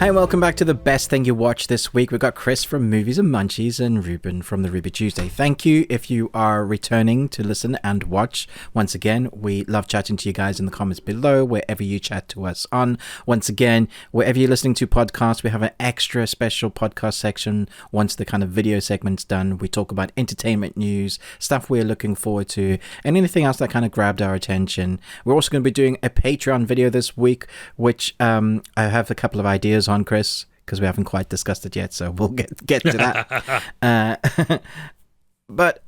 Hi, and welcome back to the best thing you watched this week. We've got Chris from Movies and Munchies and Ruben from the Ruby Tuesday. Thank you if you are returning to listen and watch. Once again, we love chatting to you guys in the comments below, wherever you chat to us on. Once again, wherever you're listening to podcasts, we have an extra special podcast section. Once the kind of video segment's done, we talk about entertainment news, stuff we're looking forward to, and anything else that kind of grabbed our attention. We're also going to be doing a Patreon video this week, which I have a couple of ideas on, Chris, because we haven't quite discussed it yet, so we'll get to that. But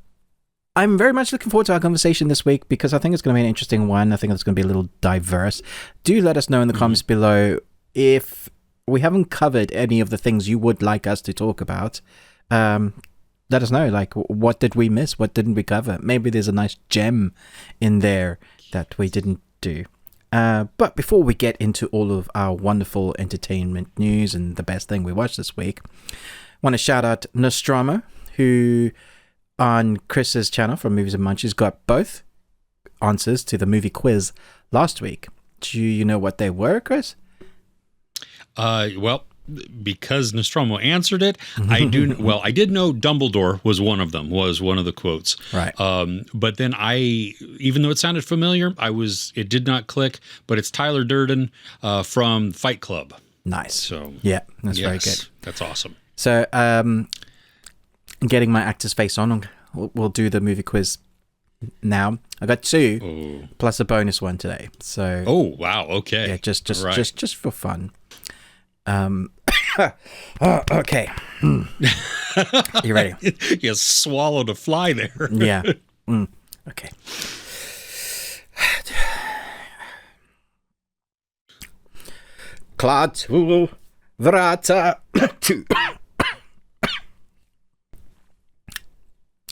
I'm very much looking forward to our conversation this week because I think it's going to be an interesting one. I think it's going to be a little diverse. Do let us know in the comments below if we haven't covered any of the things you would like us to talk about. Let us know, like, what did we miss? What didn't we cover? Maybe there's a nice gem in there that we didn't do. But before we get into all of our wonderful entertainment news and the best thing we watched this week, I want to shout out Nostromo, who on Chris's channel from Movies and Munchies got both answers to the movie quiz last week. Do you know what they were, Chris? Well, because Nostromo answered it, I do. Well, I did know Dumbledore was one of them, was one of the quotes. Right. But then even though it sounded familiar, it did not click, but it's Tyler Durden from Fight Club. Nice. So yeah, that's very good. That's awesome. So, getting my actor's face on, we'll do the movie quiz now. I got two plus a bonus one today. So. Oh, wow. Okay. Yeah, just for fun. Okay. You ready? You swallowed a fly there. Yeah. Okay. Klaatu Vrata 2.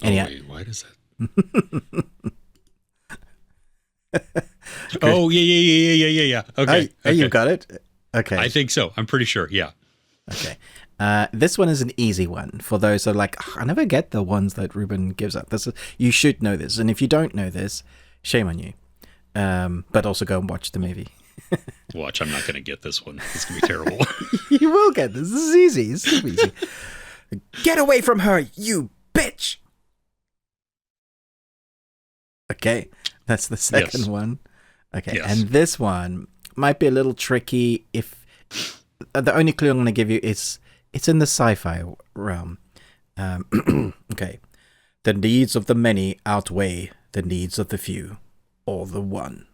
Wait, why does that? Oh, yeah. Okay. Okay. You got it? Okay. I think so. I'm pretty sure. Yeah. Okay. This one is an easy one for those that are like, I never get the ones that Ruben gives up. You should know this. And if you don't know this, shame on you. But also go and watch the movie. Watch, I'm not going to get this one. It's going to be terrible. You will get this. This is easy. It's super easy. Get away from her, you bitch. Okay. That's the second one. Okay. Yes. And this one might be a little tricky. If the only clue I'm going to give you is it's in the sci-fi realm. Okay. The needs of the many outweigh the needs of the few, or the one.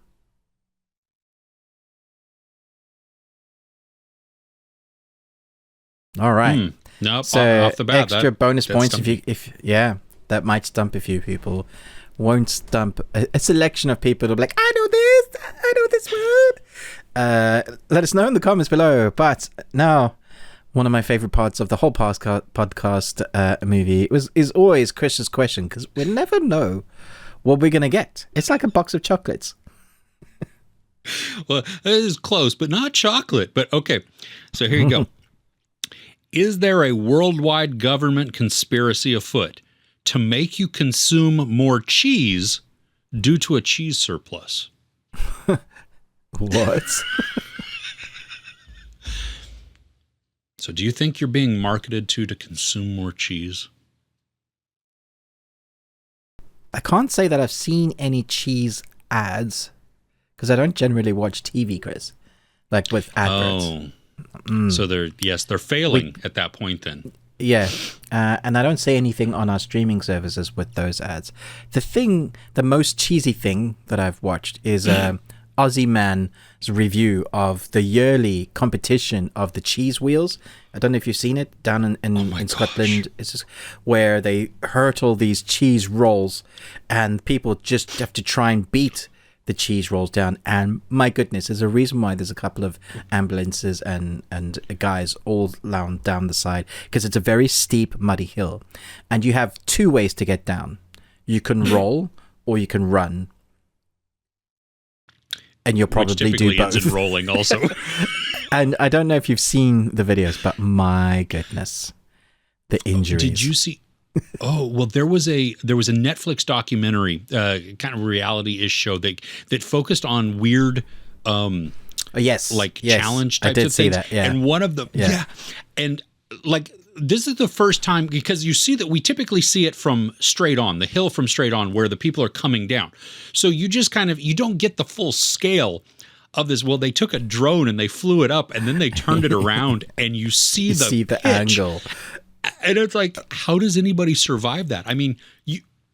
All right. Nope. So off the bat, extra bonus points if that might stump a few people. Won't stump a selection of people who'll be like, I know this word. Let us know in the comments below. But now, one of my favorite parts of the whole podcast movie is always Chris's question, because we never know what we're going to get. It's like a box of chocolates. Well, it is close, but not chocolate. But okay, so here you go. Is there a worldwide government conspiracy afoot to make you consume more cheese due to a cheese surplus? What? So do you think you're being marketed to consume more cheese? I can't say that I've seen any cheese ads because I don't generally watch TV, Chris, like with adverts. Oh. So they're failing at that point then. Yeah, and I don't say anything on our streaming services with those ads. The most cheesy thing that I've watched is Aussie Man's review of the yearly competition of the cheese wheels. I don't know if you've seen it down in Scotland. It's just where they hurtle these cheese rolls, and people just have to try and beat the cheese rolls down. And my goodness, there's a reason why there's a couple of ambulances and guys all down the side, because it's a very steep, muddy hill, and you have two ways to get down. You can roll or you can run, and you'll probably do both. Ends in rolling also. And I don't know if you've seen the videos, but my goodness, the injuries. Did you see? Oh, well, there was a Netflix documentary, kind of reality-ish show that focused on weird Oh, yes. challenge types I did of see things. that, yeah. And one of them, and like this is the first time, because you see that we typically see it from straight on, the hill from straight on, where the people are coming down. So you just you don't get the full scale of this. Well, they took a drone and they flew it up, and then they turned it around, and you see the angle. And it's like, how does anybody survive that? I mean,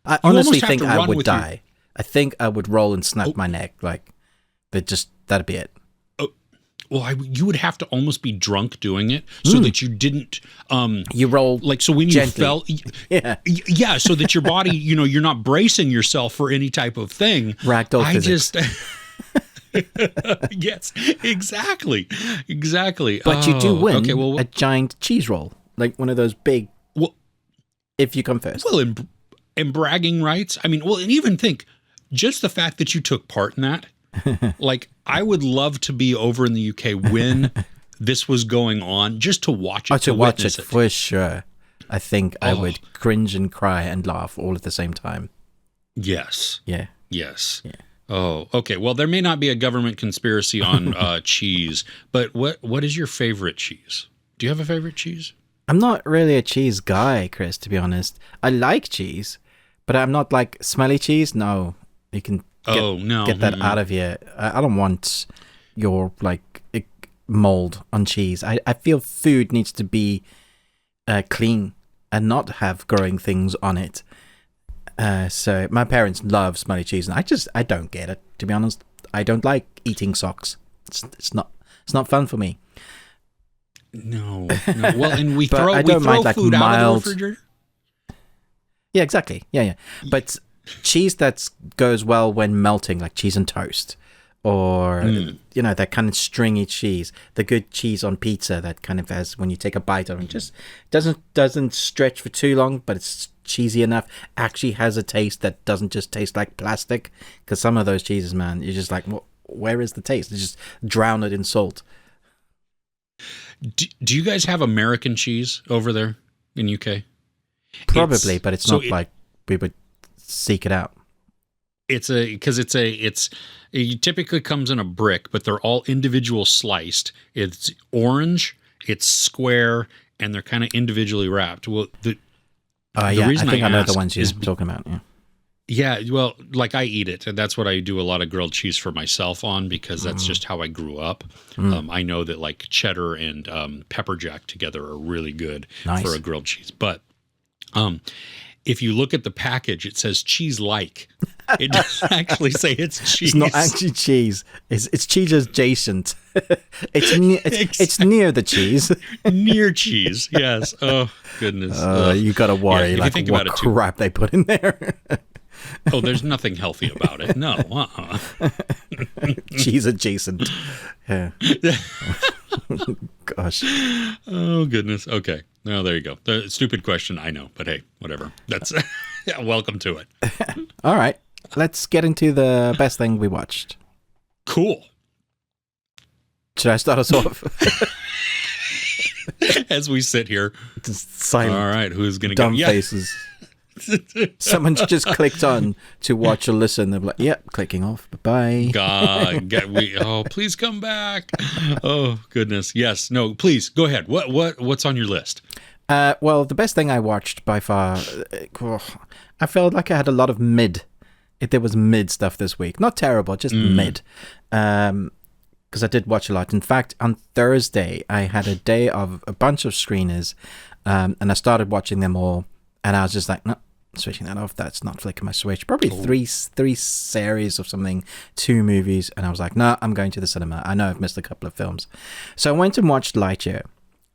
I honestly think I would die. I think I would roll and snap my neck. Like, that'd be it. Well, you would have to almost be drunk doing it so that you didn't. You roll so when gently. You fell, so that your body, you're not bracing yourself for any type of thing. Ragdoll physics. Yes, exactly. But you do win a giant cheese roll, like one of those big. Well, if you come first. Well, in bragging rights, I mean, and even think, just the fact that you took part in that. Like, I would love to be over in the UK when this was going on, just to watch it. To watch it for sure. I think I would cringe and cry and laugh all at the same time. Yes. Yeah. Yes. Yeah. Oh, okay. Well, there may not be a government conspiracy on cheese, but what is your favorite cheese? Do you have a favorite cheese? I'm not really a cheese guy, Chris, to be honest. I like cheese, but I'm not like smelly cheese. No, you can get that out of here. I don't want your mold on cheese. I feel food needs to be clean and not have growing things on it. So my parents love smelly cheese, and I don't get it, to be honest. I don't like eating socks. It's not fun for me. No. Well, and we throw food mild, out of the refrigerator. Yeah, exactly. Yeah. But cheese that goes well when melting, like cheese and toast, or that kind of stringy cheese, the good cheese on pizza that kind of has, when you take a bite of it, just doesn't stretch for too long, but it's cheesy enough, actually has a taste that doesn't just taste like plastic. Because some of those cheeses, man, you're just like, where is the taste? They just drown it in salt. Do you guys have American cheese over there in UK? Probably, but it's not like we would seek it out. It typically comes in a brick, but they're all individual sliced. It's orange, it's square, and they're kind of individually wrapped. Well, the reason I know the ones you're talking about. Yeah. Yeah, well, like I eat it, and that's what I do a lot of grilled cheese for myself on, because that's just how I grew up. I know that like cheddar and pepper jack together are really good for a grilled cheese. But if you look at the package, it says cheese-like. It doesn't actually say it's cheese. It's not actually cheese. It's cheese adjacent. It's near the cheese. Near cheese, yes. Oh, goodness. You got to worry, if you think what about it crap they put in there. Oh, there's nothing healthy about it. No. Cheese adjacent. Yeah. Gosh. Oh, goodness. Okay. No, there you go. The stupid question, I know, but hey, whatever. That's welcome to it. All right. Let's get into the best thing we watched. Cool. Should I start us off? As we sit here. Just silent. All right. Who's going to go? Dumb faces. Someone's just clicked on to watch or listen. They're like, yep, clicking off. Bye-bye. God, please come back. Oh, goodness. Yes. No, please go ahead. What's on your list? Well, the best thing I watched by far, I felt like I had a lot of mid. There was mid stuff this week. Not terrible, just mid. Because I did watch a lot. In fact, on Thursday, I had a day of a bunch of screeners, and I started watching them all. And I was just like, no, switching that off. That's not flicking my switch. Probably three series of something, 2 movies. And I was like, no, I'm going to the cinema. I know I've missed a couple of films. So I went and watched Lightyear.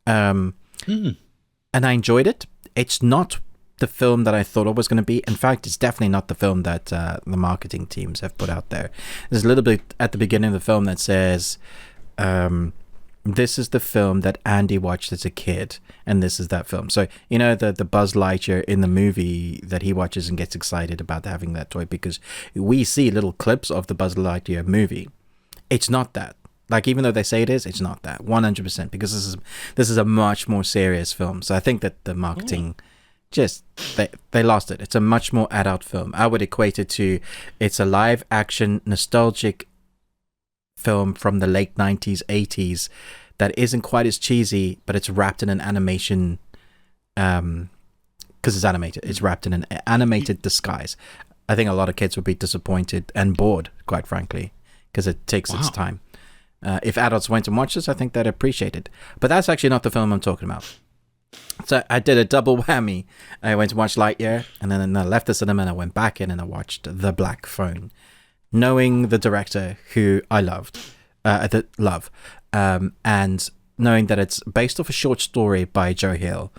And I enjoyed it. It's not the film that I thought it was going to be. In fact, it's definitely not the film that the marketing teams have put out there. There's a little bit at the beginning of the film that says, this is the film that Andy watched as a kid, and this is that film. So, the Buzz Lightyear in the movie that he watches and gets excited about having that toy, because we see little clips of the Buzz Lightyear movie. It's not that. Like, even though they say it is, it's not that. 100%, because this is a much more serious film. So I think that the marketing they lost it. It's a much more adult film. I would equate it to, it's a live action, nostalgic film from the late 90s, 80s that isn't quite as cheesy, but it's wrapped in an animation, because it's animated. It's wrapped in an animated disguise. I think a lot of kids would be disappointed and bored, quite frankly, because it takes its time. If adults went and watched this, I think they'd appreciate it. But that's actually not the film I'm talking about. So I did a double whammy. I went to watch Lightyear, and then I left the cinema and I went back in and I watched The Black Phone, knowing the director who I loved, and knowing that it's based off a short story by Joe Hill,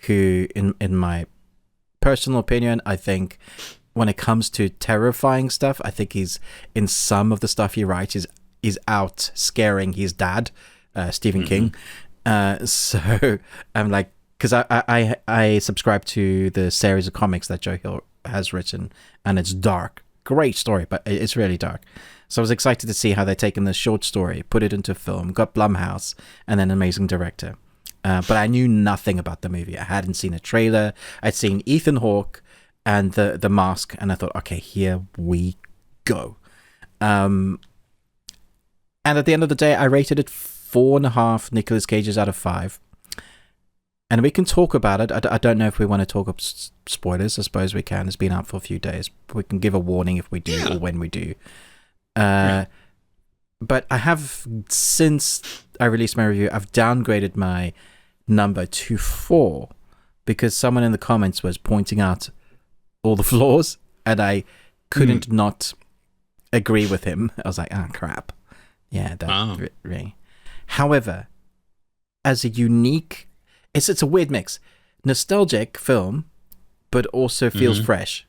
who, in my personal opinion, I think when it comes to terrifying stuff, I think he's, in some of the stuff he writes, is out scaring his dad, Stephen King. So I'm like, because I subscribe to the series of comics that Joe Hill has written, and it's dark. Great story, but it's really dark. So I was excited to see how they've taken this short story, put it into film, got Blumhouse, and then an amazing director. But I knew nothing about the movie. I hadn't seen a trailer. I'd seen Ethan Hawke and the mask, and I thought, okay, here we go. And at the end of the day, I rated it 4.5 Nicolas Cages out of 5. And we can talk about it. I don't know if we want to talk about spoilers. I suppose we can. It's been out for a few days. We can give a warning if we do, or when we do. But I have, since I released my review, I've downgraded my number to 4 because someone in the comments was pointing out all the flaws, and I couldn't not agree with him. I was like, oh, crap. Yeah, that really. However, as a unique... It's a weird mix. Nostalgic film, but also feels fresh.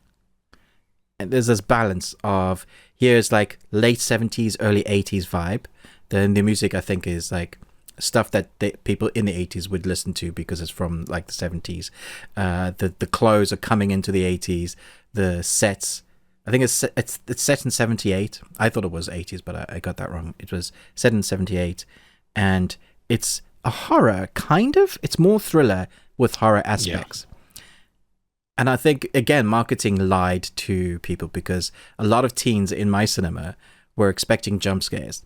And there's this balance of, here's like late 70s, early 80s vibe. Then the music, I think, is like stuff that people in the 80s would listen to because it's from like the 70s. The clothes are coming into the 80s. The sets, I think it's set in 78. I thought it was 80s, but I got that wrong. It was set in 78. And it's a horror, kind of. It's more thriller with horror aspects. Yeah. And I think, again, marketing lied to people because a lot of teens in my cinema were expecting jump scares.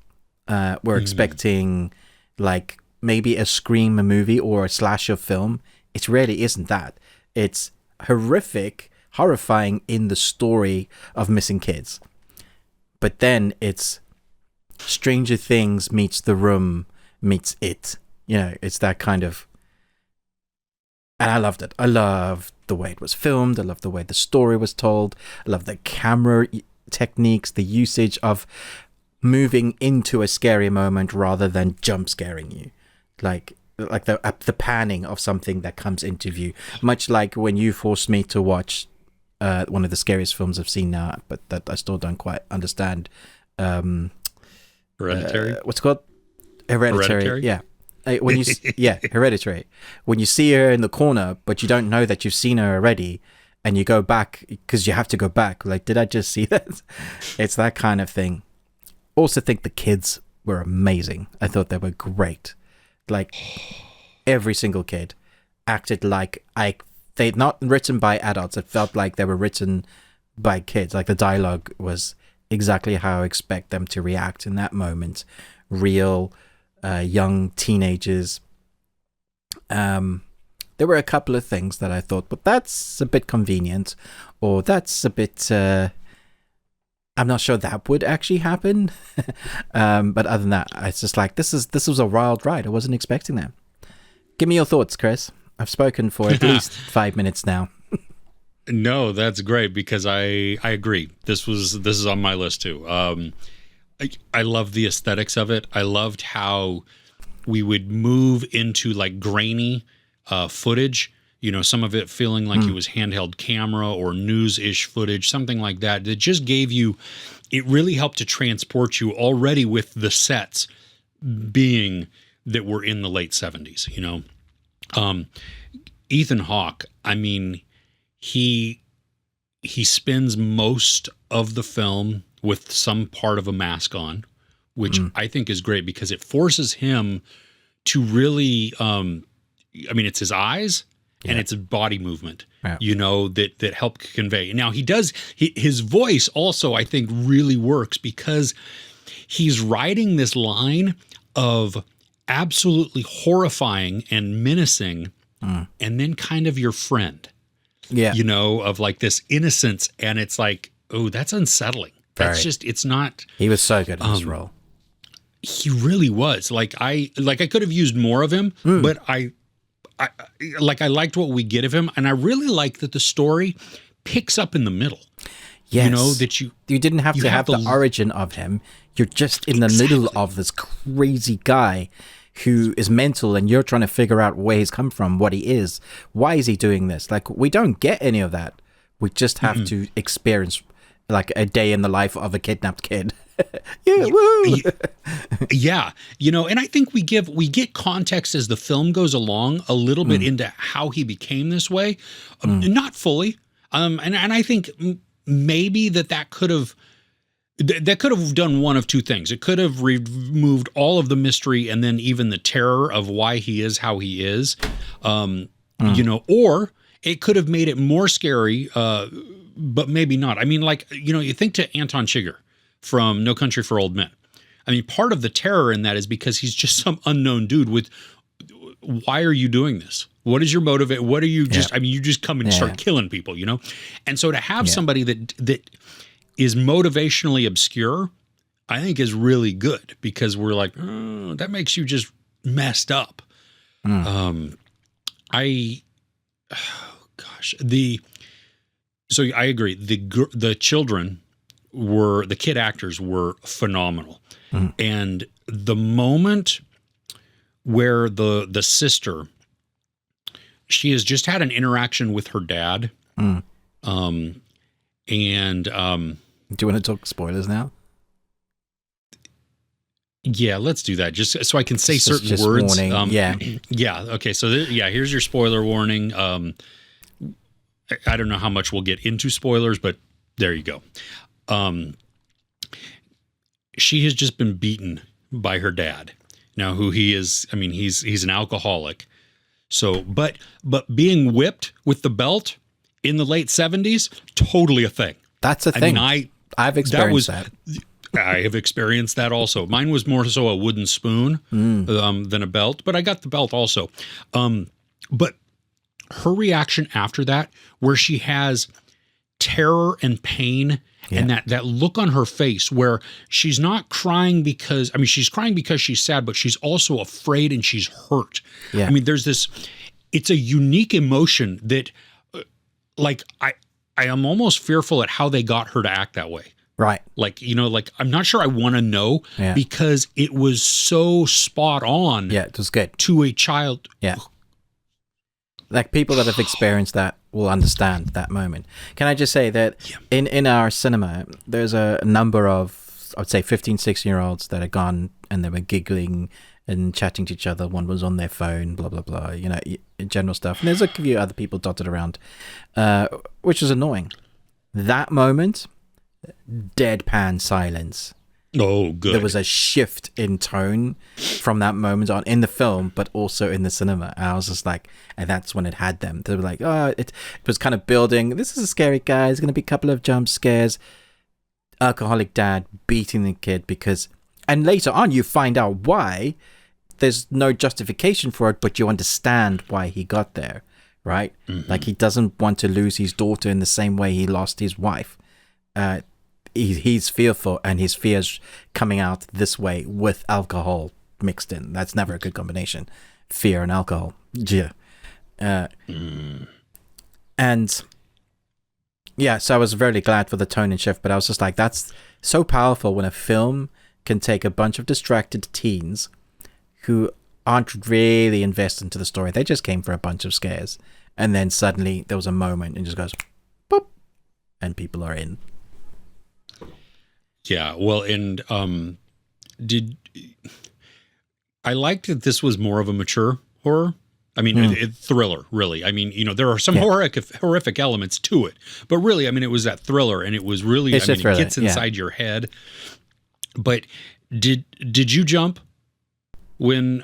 Were expecting, like, maybe a Scream movie or a slasher film. It really isn't that. It's horrific, horrifying in the story of missing kids. But then it's Stranger Things meets The Room meets It. You know, it's that kind of... And I loved it. I loved the way it was filmed. I loved the way the story was told. I loved the camera techniques, the usage of moving into a scary moment rather than jump scaring you. Like the panning of something that comes into view. Much like when you forced me to watch one of the scariest films I've seen now, but that I still don't quite understand. Hereditary? What's it called? Hereditary? Yeah. When you Hereditary. When you see her in the corner, but you don't know that you've seen her already, and you go back because you have to go back. Like, did I just see that? It's that kind of thing. Also, think the kids were amazing. I thought they were great. Like, every single kid acted like they'd not written by adults. It felt like they were written by kids. Like, the dialogue was exactly how I expect them to react in that moment. Real. Young teenagers. There were a couple of things that I thought, but that's a bit convenient, or that's a bit I'm not sure that would actually happen. But other than that, it's just like this was a wild ride. I wasn't expecting that. Give me your thoughts, Chris. I've spoken for at least 5 minutes now. No, that's great because I agree. This is on my list too. I love the aesthetics of it. I loved how we would move into like grainy footage, you know, some of it feeling like it was handheld camera or news-ish footage, something like that. That just gave you, it really helped to transport you already with the sets being that were in the late 70s, you know. Ethan Hawke, I mean, he spends most of the film with some part of a mask on, which I think is great because it forces him to really, I mean, it's his eyes and it's body movement, you know, that help convey. Now he does, his voice also, I think, really works because he's riding this line of absolutely horrifying and menacing, and then kind of your friend. Yeah. You know, of like this innocence, and it's like, oh, that's unsettling. That's just, it's not. He was so good in this role. He really was. Like I could have used more of him, but I liked what we get of him, and I really like that the story picks up in the middle. Yes. You know, that you didn't have to have the origin of him. You're just in the middle of this crazy guy who is mental, and you're trying to figure out where he's come from, what he is, why is he doing this. Like, we don't get any of that. We just have to experience like a day in the life of a kidnapped kid. Yeah, woo! Yeah, you know, and I think we get context as the film goes along a little bit into how he became this way, not fully, and I think maybe that could have done one of two things. It could have removed all of the mystery and then even the terror of why he is how he is, you know, or it could have made it more scary, but maybe not. I mean, like, you know, you think to Anton Chigurh from No Country for Old Men. I mean, part of the terror in that is because he's just some unknown dude with, why are you doing this? What is your motive? What are you just, I mean, you just come and start killing people, you know? And so to have somebody that is motivationally obscure, I think is really good, because we're like, oh, that makes you just messed up. So I agree. The children the kid actors were phenomenal. And the moment where the sister, she has just had an interaction with her dad. Do you want to talk spoilers now? Yeah, let's do that. Just so I can say certain words. Warning. Yeah. Okay. So here's your spoiler warning. I don't know how much we'll get into spoilers, but there you go. She has just been beaten by her dad. Now, who he is, I mean, he's an alcoholic. So, but being whipped with the belt in the late 70s, totally a thing. That's a thing. I mean, I've experienced that. I have experienced that also. Mine was more so a wooden spoon than a belt, but I got the belt also. But her reaction after that, where she has terror and pain, and that look on her face where she's not crying because, I mean, she's crying because she's sad, but she's also afraid and she's hurt. Yeah. I mean, there's this, it's a unique emotion that like, I am almost fearful at how they got her to act that way. Right. Like, you know, like, I'm not sure I want to know because it was so spot on. Yeah, it was good. To a child. Yeah. Like, people that have experienced that will understand that moment. Can I just say that in our cinema, there's a number of, I would say 15, 16-year-olds that had gone and they were giggling and chatting to each other. One was on their phone, blah, blah, blah, you know, general stuff. And there's a few other people dotted around, which was annoying. That moment, deadpan silence. Oh, good. There was a shift in tone from that moment on in the film, but also in the cinema. And I was just like, and that's when it had them. They were like, oh, it was kind of building. This is a scary guy. There's going to be a couple of jump scares. Alcoholic dad beating the kid because, and later on you find out why. There's no justification for it, but you understand why he got there, right? Mm-hmm. Like, he doesn't want to lose his daughter in the same way he lost his wife. He's fearful, and his fear's coming out this way with alcohol mixed in. That's never a good combination. Fear and alcohol. Yeah. And yeah, so I was very glad for the tone and shift, but I was just like, that's so powerful when a film can take a bunch of distracted teens who aren't really invested into the story. They just came for a bunch of scares. And then suddenly there was a moment and just goes, boop, and people are in. Yeah, well, and I liked that this was more of a mature horror. I mean, thriller, really. I mean, you know, there are some horrific elements to it, but really, I mean, it was that thriller, and it was really, it gets inside your head. But did you jump when,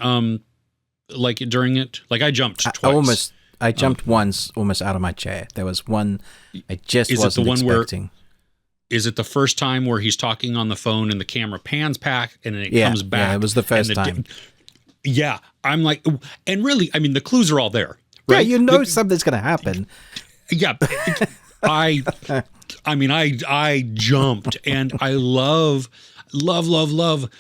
like, during it? Like, I jumped twice. I jumped once, almost out of my chair. There was one I just wasn't expecting. is it the first time where he's talking on the phone and the camera pans back and then it comes back? Yeah, it was the first time. Yeah, I'm like, and really, I mean, the clues are all there, right? Yeah, you know something's going to happen. Yeah, I mean, I jumped, and I love that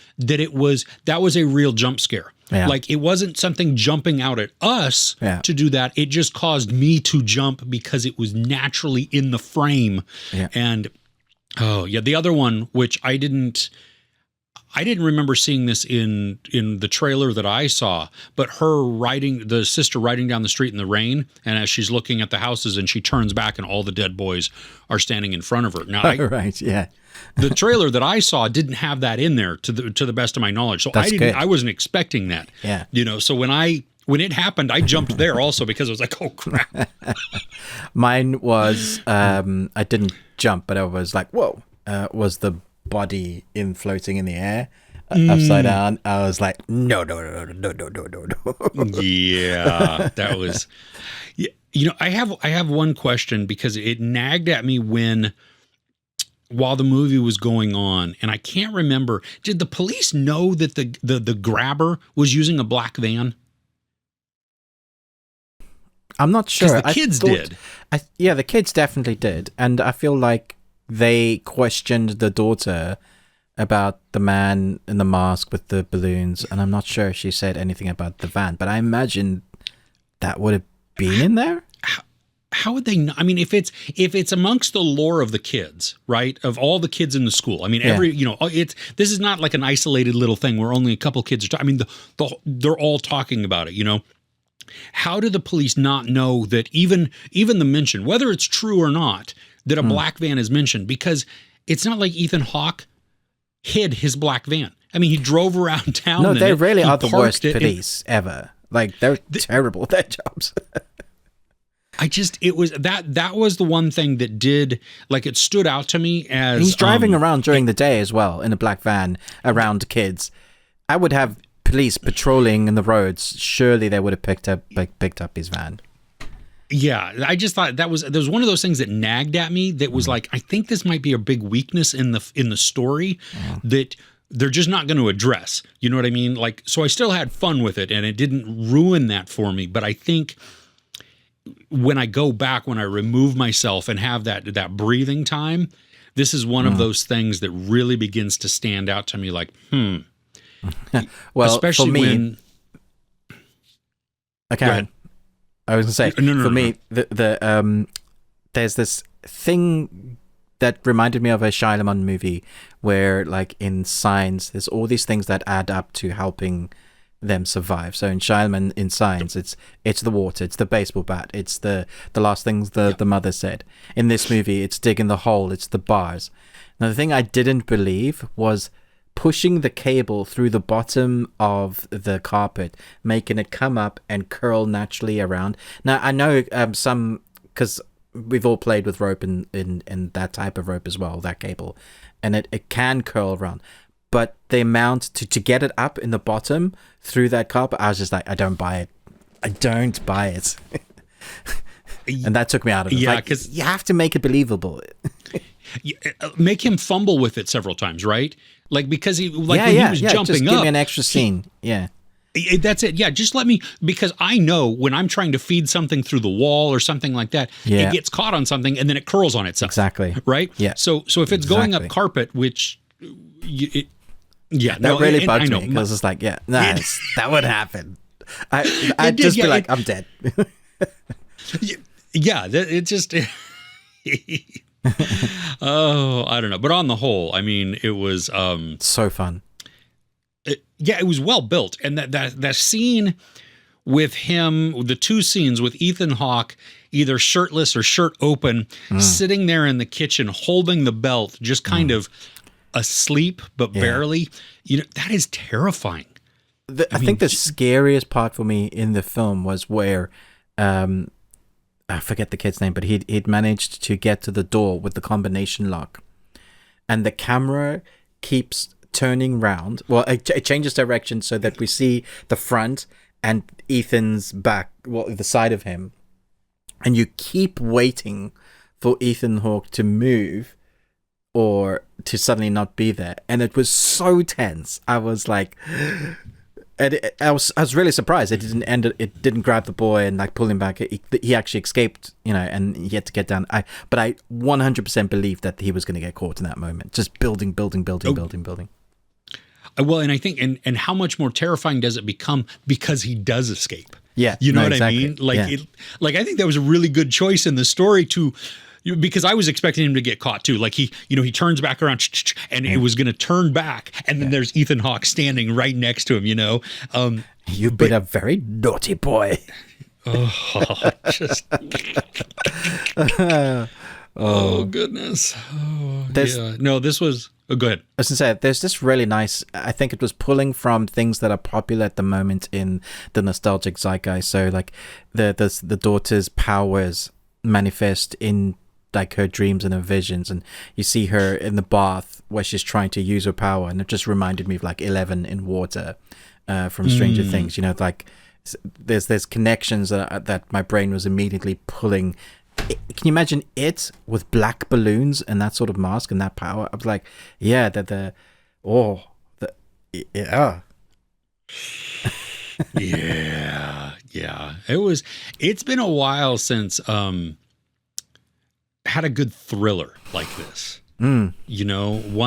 that was a real jump scare. Yeah. Like, it wasn't something jumping out at us to do that. It just caused me to jump because it was naturally in the frame. Yeah. And the other one, which I didn't remember seeing this in the trailer that I saw, but the sister riding down the street in the rain, and as she's looking at the houses and she turns back and all the dead boys are standing in front of her. Now, right, yeah. The trailer that I saw didn't have that in there to the best of my knowledge. So I wasn't expecting that. Yeah. So when it happened, I jumped there also because I was like, oh crap. Mine was I didn't jump, but I was like, whoa. Was the body floating in the air upside down? I was like, no. Yeah, that was. I have one question because it nagged at me while the movie was going on, and I can't remember. Did the police know that the grabber was using a black van? I'm not sure. The kids did. The kids definitely did, and I feel like they questioned the daughter about the man in the mask with the balloons, and I'm not sure she said anything about the van, but I imagine that would have been in there. How would they know? I mean, if it's amongst the lore of the kids, right? Of all the kids in the school. I mean, this is not like an isolated little thing where only a couple kids are talking. I mean, they're all talking about it, How do the police not know that even the mention, whether it's true or not, that a black van is mentioned? Because it's not like Ethan Hawke hid his black van. I mean, he drove around town. No, they really are the worst police ever. Like, they're terrible at their jobs. That was the one thing that did, like, it stood out to me as... He's driving around during the day as well in a black van around kids. I would have police patrolling in the roads. Surely they would have picked up his van. Yeah, I just thought there was one of those things that nagged at me that was like, I think this might be a big weakness in the story that they're just not going to address. You know what I mean? Like, so I still had fun with it and it didn't ruin that for me. But I think when I go back, when I remove myself and have that breathing time, this is one of those things that really begins to stand out to me. Like, well, especially for me, when. Okay. I was going to say, for me, there's this thing that reminded me of a Shia LaBeouf movie where, like, in Signs, there's all these things that add up to helping them survive. So in Shia LaBeouf, in Signs, it's the water, it's the baseball bat, it's the last things the mother said. In this movie, it's digging the hole, it's the bars. Now, the thing I didn't believe was pushing the cable through the bottom of the carpet, making it come up and curl naturally around. Now, I know some, because we've all played with rope in that type of rope as well, that cable, and it can curl around. But the amount to get it up in the bottom through that carpet, I was just like, I don't buy it. And that took me out of it. Yeah, because you have to make it believable. Make him fumble with it several times, right? Like, because he was jumping just give up. me an extra scene. That's it. Yeah, just let me, because I know when I'm trying to feed something through the wall or something like that, it gets caught on something and then it curls on itself. Exactly. Right? Yeah. So if it's going up carpet, which that really bugged me because it's like, that would happen. I'd just be like, I'm dead. It just. Oh, I don't know. But on the whole, I mean, it was so fun. It was well built. And that scene with him, the two scenes with Ethan Hawke, either shirtless or shirt open, sitting there in the kitchen holding the belt, just kind of asleep, but barely, that is terrifying. I think the scariest part for me in the film was where I forget the kid's name, but he'd managed to get to the door with the combination lock, and the camera keeps turning round. Well, it changes direction so that we see the front and Ethan's back, the side of him, and you keep waiting for Ethan Hawke to move or to suddenly not be there. And it was so tense. I was like, I was really surprised it didn't end. It didn't grab the boy and like pull him back. He actually escaped, and he had to get down. But I 100% believed that he was going to get caught in that moment. Just building. Well, and I think, and how much more terrifying does it become because he does escape? Yeah, you know what exactly. I mean. Like, I think that was a really good choice in the story because I was expecting him to get caught too. Like he turns back around and it was going to turn back, and then there's Ethan Hawke standing right next to him. You've been a very naughty boy. Just. Oh goodness. Yeah. No, this was. Oh, go ahead. I was going to say, there's this really nice, I think it was pulling from things that are popular at the moment in the nostalgic zeitgeist. So like the daughter's powers manifest in like her dreams and her visions, and you see her in the bath where she's trying to use her power, and it just reminded me of like 11 in water from Stranger Things. Like there's connections that my brain was immediately pulling. Can you imagine it with black balloons and that sort of mask and that power? I was like, yeah, yeah. Yeah. It's been a while since had a good thriller like this. One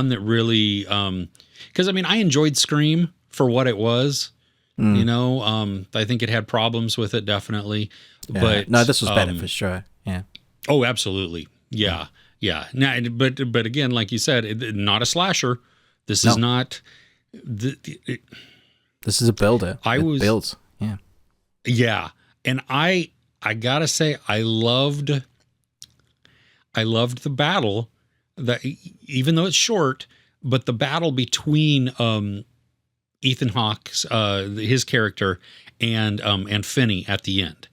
that really because I enjoyed Scream for what it was. I think it had problems with it, definitely. Yeah. But no, this was better for sure. Yeah. Oh, absolutely. Yeah. Now, but again, like you said, not a slasher. This is not. This is a builder. Builds. Yeah. Yeah, and I gotta say, I loved the battle, that even though it's short, but the battle between Ethan Hawke's his character and Finney at the end.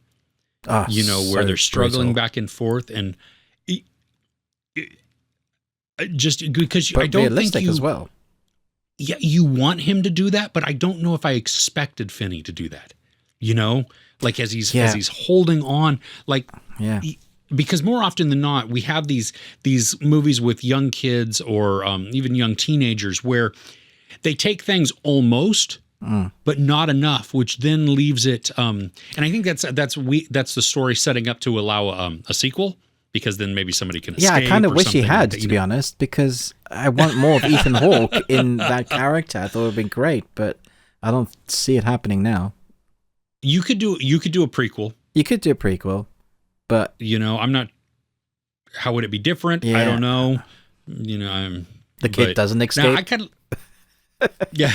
Where they're struggling back and forth, and just because I don't realistic think as well. Yeah, you want him to do that, but I don't know if I expected Finney to do that. Like as he's holding on, like because more often than not, we have these movies with young kids or even young teenagers where they take things almost. But not enough, which then leaves it. And I think that's the story setting up to allow a sequel, because then maybe somebody can escape. Yeah, I kind of wish he had, to be honest, because I want more of Ethan Hawke in that character. I thought it would have been great, but I don't see it happening now. You could do a prequel. You could do a prequel, but I'm not. How would it be different? Yeah. I don't know. The kid doesn't escape. Now I kind of. Yeah.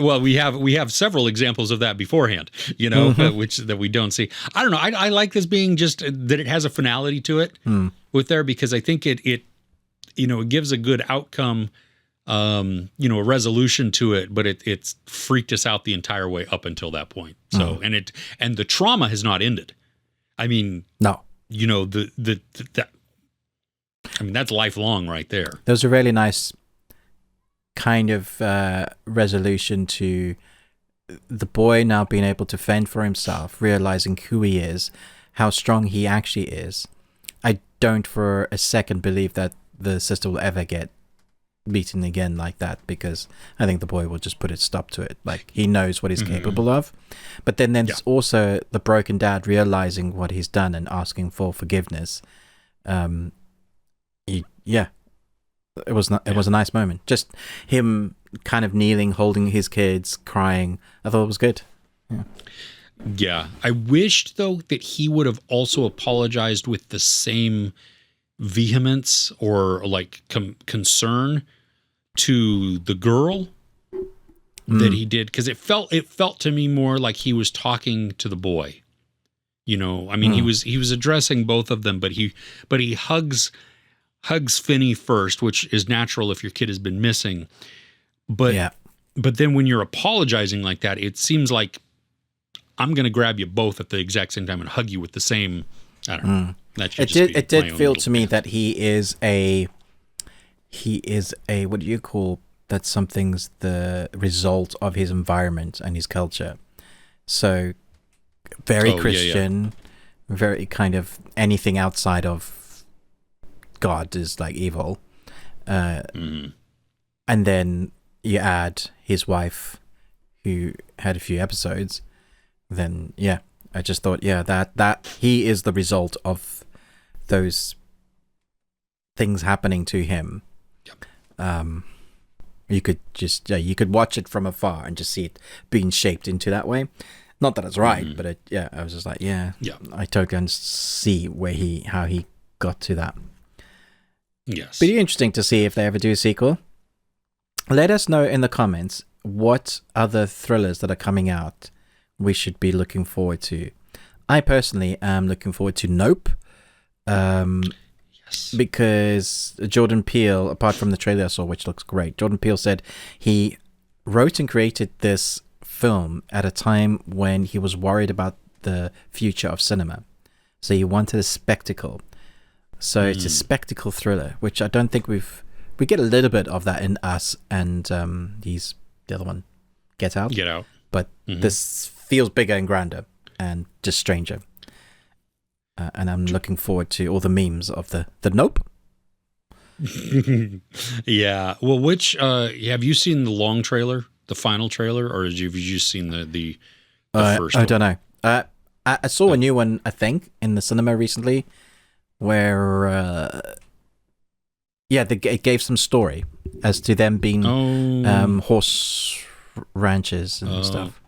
Well, we have several examples of that beforehand, which that we don't see. I don't know. I like this being just that it has a finality to it with there, because I think it gives a good outcome, a resolution to it, but it's freaked us out the entire way up until that point. So, and the trauma has not ended. No. That's lifelong right there. There's a really nice kind of resolution to the boy now being able to fend for himself, realizing who he is, how strong he actually is. I don't for a second believe that the sister will ever get beaten again like that, because I think the boy will just put a stop to it. Like, he knows what he's capable of. But then there's also the broken dad realizing what he's done and asking for forgiveness. It was a nice moment. Just him kind of kneeling, holding his kids, crying. I thought it was good. Yeah. I wished, though, that he would have also apologized with the same vehemence or like concern to the girl that he did, because it felt to me more like he was talking to the boy. He was addressing both of them, but he hugs Finney first, which is natural if your kid has been missing. But then when you're apologizing like that, it seems like I'm going to grab you both at the exact same time and hug you with the same. I don't know. That it did feel to me that he is a what do you call that? Something's the result of his environment and his culture. So very Christian, very kind of anything outside of God is like evil. And then you add his wife, who had a few episodes, then I just thought, that he is the result of those things happening to him. Yep. You could just you could watch it from afar and just see it being shaped into that way. Not that it's right, but I was just like, I totally see how he got to that. Yes. Be interesting to see if they ever do a sequel. Let us know in the comments what other thrillers that are coming out we should be looking forward to. I personally am looking forward to Nope. Yes. Because Jordan Peele, apart from the trailer I saw, which looks great, Jordan Peele said he wrote and created this film at a time when he was worried about the future of cinema. So he wanted a spectacle. So it's a spectacle thriller, which I don't think we get a little bit of that in Us and he's the other one, Get Out. Get Out. But this feels bigger and grander and just stranger. And I'm looking forward to all the memes of the Nope. Yeah. Well, which have you seen the long trailer, the final trailer, or have you just seen the first one? I don't know. I saw a new one, I think, in the cinema recently, where it gave some story as to them being horse ranches and stuff.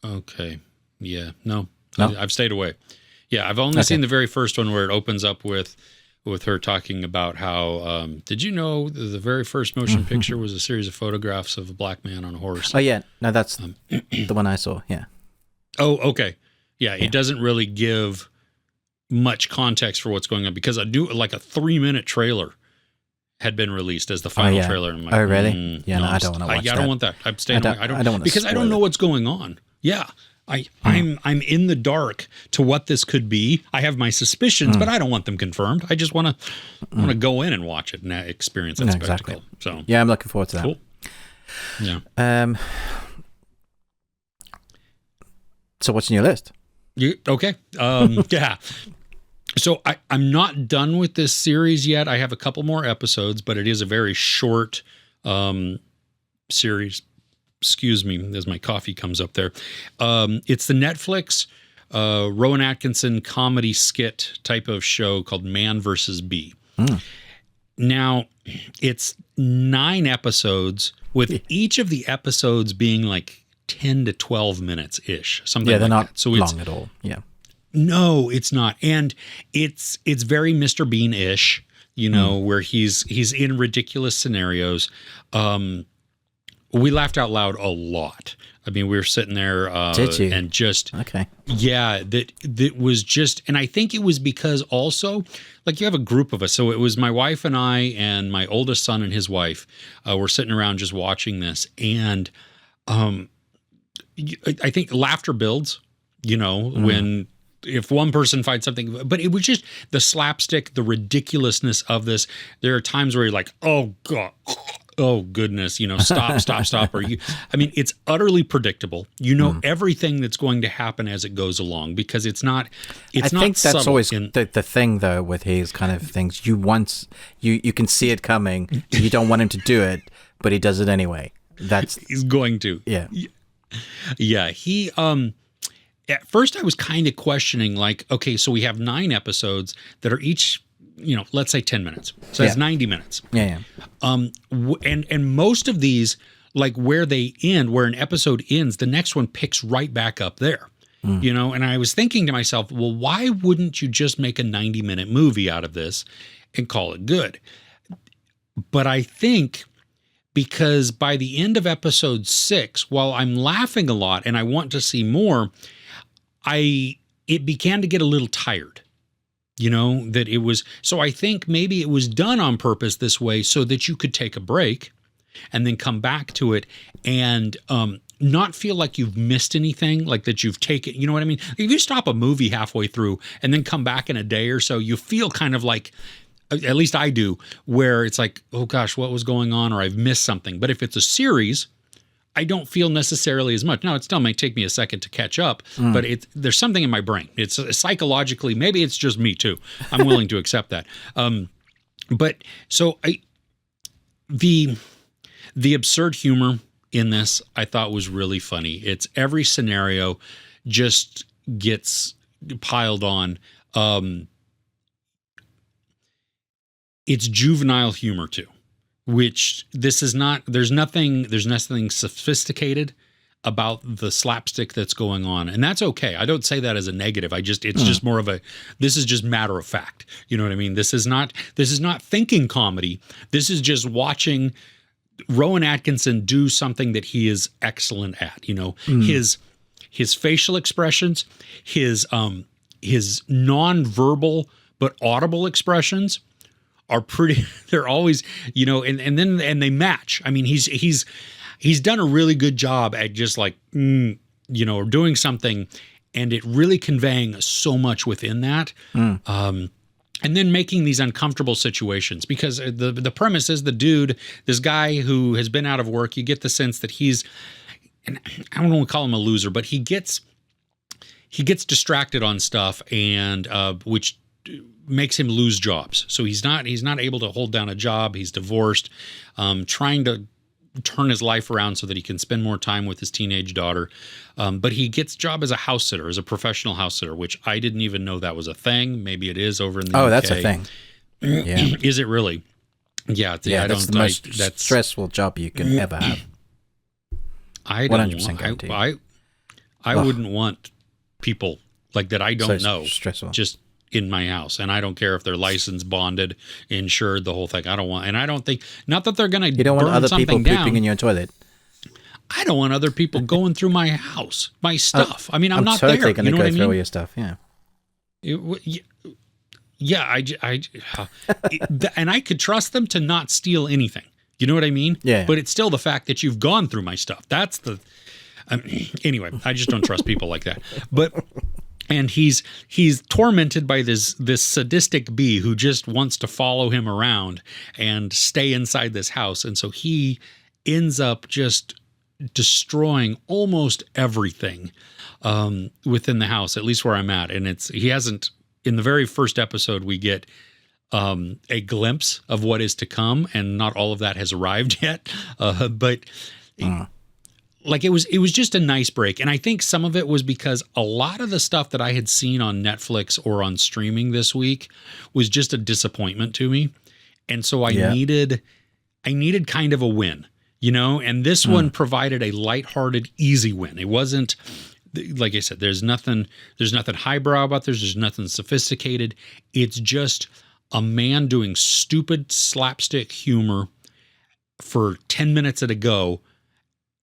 Okay. Yeah. No? I've stayed away. Yeah, I've only seen the very first one where it opens up with her talking about how, did you know the very first motion picture was a series of photographs of a black man on a horse? Oh, yeah. No, that's the one I saw, yeah. Oh, okay. Yeah, it doesn't really give much context for what's going on because I do like a 3-minute trailer had been released as the final trailer. And I'm like, really? Yeah, no, I don't want to watch that. I don't want that. I'm staying away. I don't want because I don't know what's going on. Yeah. I'm in the dark to what this could be. I have my suspicions, but I don't want them confirmed. I just want to go in and watch it and experience that spectacle. Exactly. So yeah, I'm looking forward to that. Cool. Yeah. So what's in your list? Okay. Yeah. So I'm not done with this series yet. I have a couple more episodes, but it is a very short series. Excuse me, as my coffee comes up there. It's the Netflix Rowan Atkinson comedy skit type of show called Man vs. Bee. Now, it's 9 episodes, with each of the episodes being like 10 to 12 minutes-ish, something like that. Yeah, they're not so long at all. Yeah. No, it's not. And it's very Mr. Bean-ish, where he's in ridiculous scenarios. We laughed out loud a lot. I mean, we were sitting there Did you? And just okay. Yeah, that was just, and I think it was because also, like, you have a group of us. So it was my wife and I and my oldest son and his wife were sitting around just watching this, and I think laughter builds. When if one person finds something, but it was just the slapstick, the ridiculousness of this. There are times where you're like, oh God. Oh goodness, stop. Or it's utterly predictable. Everything that's going to happen as it goes along because it's not. I think that's always the thing though with his kind of things. You can see it coming. You don't want him to do it, but he does it anyway. He's going to. Yeah. Yeah. He at first I was kind of questioning, like, okay, so we have 9 episodes that are each, let's say 10 minutes. So that's 90 minutes. Yeah. And most of these, like where they end, where an episode ends, the next one picks right back up there. And I was thinking to myself, well, why wouldn't you just make a 90-minute movie out of this and call it good? But I think because by the end of episode 6, while I'm laughing a lot and I want to see more, it began to get a little tired. That it was, so I think maybe it was done on purpose this way so that you could take a break and then come back to it and not feel like you've missed anything, like that you've taken, you know what I mean? If you stop a movie halfway through and then come back in a day or so, you feel kind of like, at least I do, where it's like, oh gosh, what was going on? Or I've missed something. But if it's a series, I don't feel necessarily as much. Now, it still may take me a second to catch up, but there's something in my brain. It's psychologically, maybe it's just me too. I'm willing to accept that. but so the absurd humor in this I thought was really funny. It's every scenario just gets piled on. It's juvenile humor too, which this is not. There's nothing sophisticated about the slapstick that's going on, and that's okay. I don't say that as a negative. It's just more of a, this is just matter of fact. You know what I mean? This is not thinking comedy. This is just watching Rowan Atkinson do something that he is excellent at. You know, his facial expressions, his non-verbal but audible expressions are pretty, they're always, you know, and they match. I mean, he's done a really good job at just like, you know, doing something and it really conveying so much within that. And then making these uncomfortable situations, because the premise is the dude, this guy who has been out of work, you get the sense that he's, and I don't want to call him a loser, but he gets distracted on stuff, and which makes him lose jobs. So he's not able to hold down a job. He's divorced, trying to turn his life around so that he can spend more time with his teenage daughter. But he gets a job as a house sitter, as a professional house sitter, which I didn't even know that was a thing. Maybe it is over in the UK. Oh, that's a thing. Yeah. Is it really? Yeah. That's the most stressful job you can ever have. I don't 100% guarantee. I wouldn't want people like that I don't know stressful just in my house, and I don't care if they're licensed, bonded, insured, the whole thing. I don't want, and I don't think, not that they're going to. You don't want other people pooping in your toilet. I don't want other people going through my house, my stuff. I mean, I'm not totally there. Going to go through all your stuff. Yeah. And I could trust them to not steal anything. You know what I mean? Yeah. But it's still the fact that you've gone through my stuff. That's the. Anyway, I just don't trust people like that. But. And he's tormented by this sadistic bee who just wants to follow him around and stay inside this house. And so he ends up just destroying almost everything within the house, at least where I'm at. And he hasn't, in the very first episode, we get a glimpse of what is to come, and not all of that has arrived yet. Like it was just a nice break. And I think some of it was because a lot of the stuff that I had seen on Netflix or on streaming this week was just a disappointment to me. And so I needed kind of a win, you know, and this one provided a lighthearted, easy win. It wasn't, like I said, there's nothing highbrow about this. There's nothing sophisticated. It's just a man doing stupid slapstick humor for 10 minutes at a go.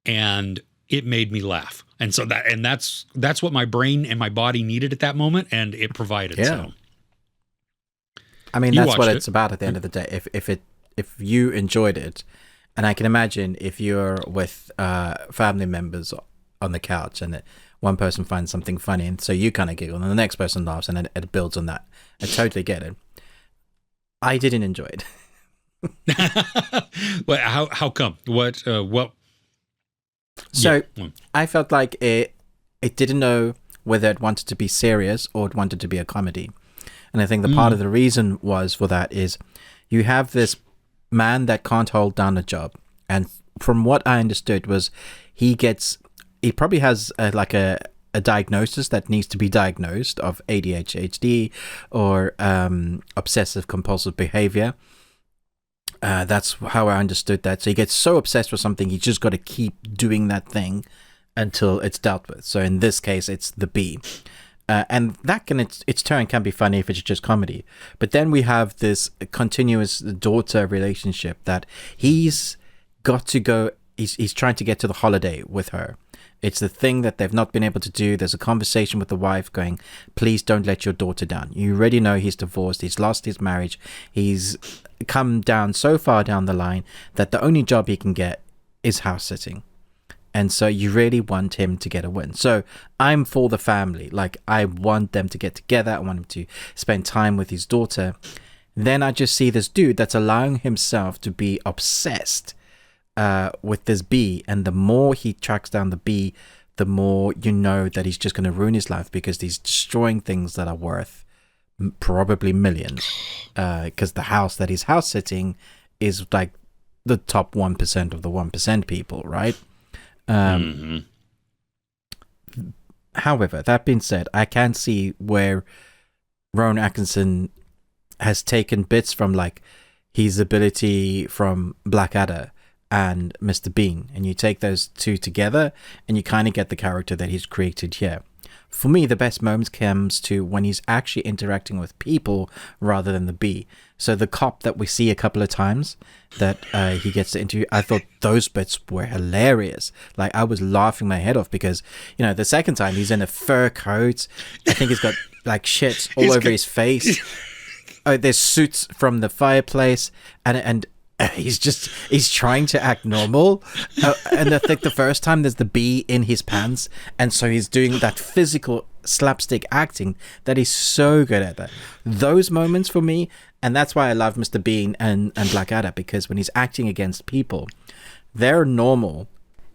And it made me laugh. And so that's what my brain and my body needed at that moment, and it provided. Yeah. So. I mean, that's what it's about at the end of the day. If you enjoyed it, and I can imagine if you're with family members on the couch and one person finds something funny, and so you kind of giggle, and the next person laughs, and it builds on that. I totally get it. I didn't enjoy it. Well, how come? What? So I felt like it didn't know whether it wanted to be serious or it wanted to be a comedy. And I think the part of the reason was for that is you have this man that can't hold down a job. And from what I understood was he probably has a diagnosis that needs to be diagnosed of ADHD or obsessive compulsive behavior. That's how I understood that. So he gets so obsessed with something, he's just got to keep doing that thing until it's dealt with. So in this case, it's the bee. And that its turn can be funny if it's just comedy. But then we have this continuous daughter relationship that he's got to go, he's trying to get to the holiday with her. It's the thing that they've not been able to do. There's a conversation with the wife going, please don't let your daughter down. You already know he's divorced. He's lost his marriage. He's come down so far down the line that the only job he can get is house sitting. And so you really want him to get a win. So I'm for the family. Like, I want them to get together. I want him to spend time with his daughter. Then I just see this dude that's allowing himself to be obsessed with this bee, and the more he tracks down the bee, the more you know that he's just going to ruin his life because he's destroying things that are worth probably millions, because the house that he's house sitting is like the top 1% of the 1% people, right? However, that being said, I can see where Rowan Atkinson has taken bits from like his ability from Blackadder and Mr. Bean, and you take those two together and you kind of get the character that he's created here. For me, the best moments comes to when he's actually interacting with people rather than the bee. So the cop that we see a couple of times that he gets to interview, I thought those bits were hilarious. Like, I was laughing my head off because, you know, the second time he's in a fur coat. I think he's got like shit all over his face. There's suits from the fireplace, and he's trying to act normal, and I think the first time there's the bee in his pants, and so he's doing that physical slapstick acting that he's so good at. That those moments for me, and that's why I love Mr. Bean and Blackadder, because when he's acting against people, they're normal,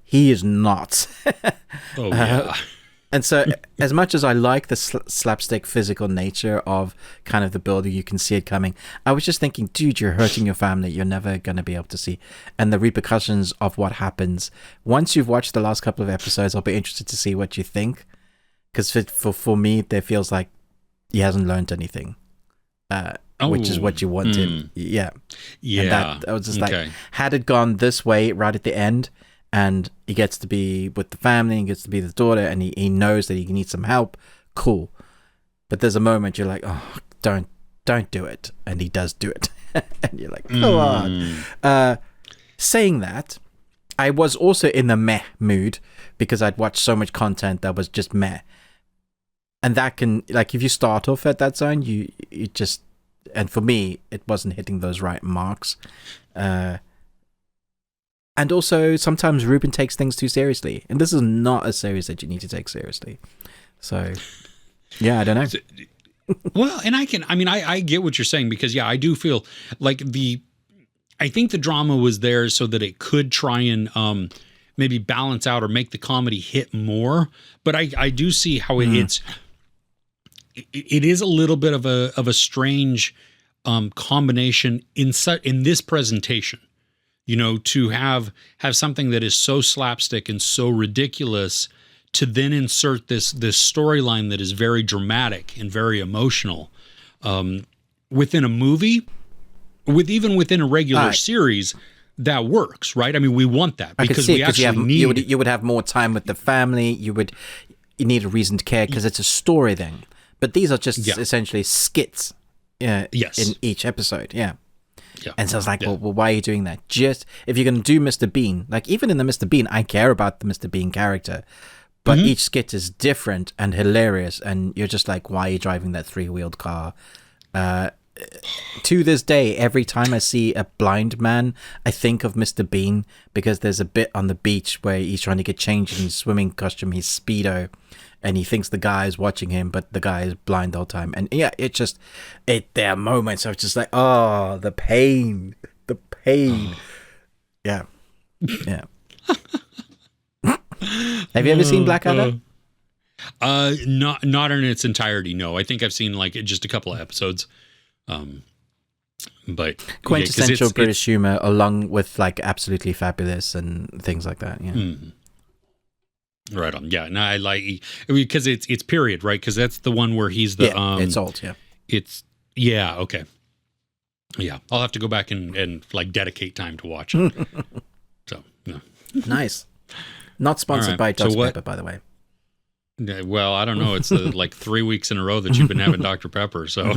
he is not. Oh yeah. And so, as much as I like the slapstick physical nature of kind of the building, you can see it coming. I was just thinking, dude, you're hurting your family. You're never going to be able to see. And the repercussions of what happens. Once you've watched the last couple of episodes, I'll be interested to see what you think. Because for me, there feels like he hasn't learned anything. Which is what you wanted. Yeah. Yeah. And that, I was just like, had it gone this way right at the end, and he gets to be with the family and gets to be the daughter, and he knows that he needs some help, cool. But there's a moment you're like, oh, don't do it. And he does do it. And you're like, come on. Saying that, I was also in the meh mood because I'd watched so much content that was just meh. And that can, like, if you start off at that zone, you just, and for me, it wasn't hitting those right marks. And also, sometimes Ruben takes things too seriously. And this is not a series that you need to take seriously. So, yeah, I don't know. Well, and I get what you're saying, because, yeah, I do feel like I think the drama was there so that it could try and maybe balance out or make the comedy hit more. But I do see how it is a little bit of a strange combination in this presentation. You know, to have something that is so slapstick and so ridiculous, to then insert this storyline that is very dramatic and very emotional within a movie, even within a regular series, that works, right? I mean, we want that because we actually need. You would have more time with the family. You need a reason to care because it's a story then. But these are just essentially skits. In each episode. Yeah. Yeah. And so I was like, well, why are you doing that? Just if you're going to do Mr. Bean, like even in the Mr. Bean, I care about the Mr. Bean character, but each skit is different and hilarious, and you're just like, why are you driving that 3-wheeled car? To this day, every time I see a blind man, I think of Mr. Bean, because there's a bit on the beach where he's trying to get changed in his swimming costume, his Speedo, and he thinks the guy is watching him, but the guy is blind the whole time. And yeah, there are moments of just like, oh, the pain. Yeah. Yeah. Have you ever seen Blackadder? Not in its entirety. No, I think I've seen like just a couple of episodes. But quintessential British humor, along with like Absolutely Fabulous and things like that. Yeah. Right on. Yeah. No, I like, because it's period, right? Because that's the one where he's the it's old. Yeah. Okay. Yeah, I'll have to go back and like dedicate time to watch it. So no. Nice. Not sponsored by Dr. Pepper, by the way. Well, I don't know. It's like 3 weeks in a row that you've been having Dr. Pepper. So,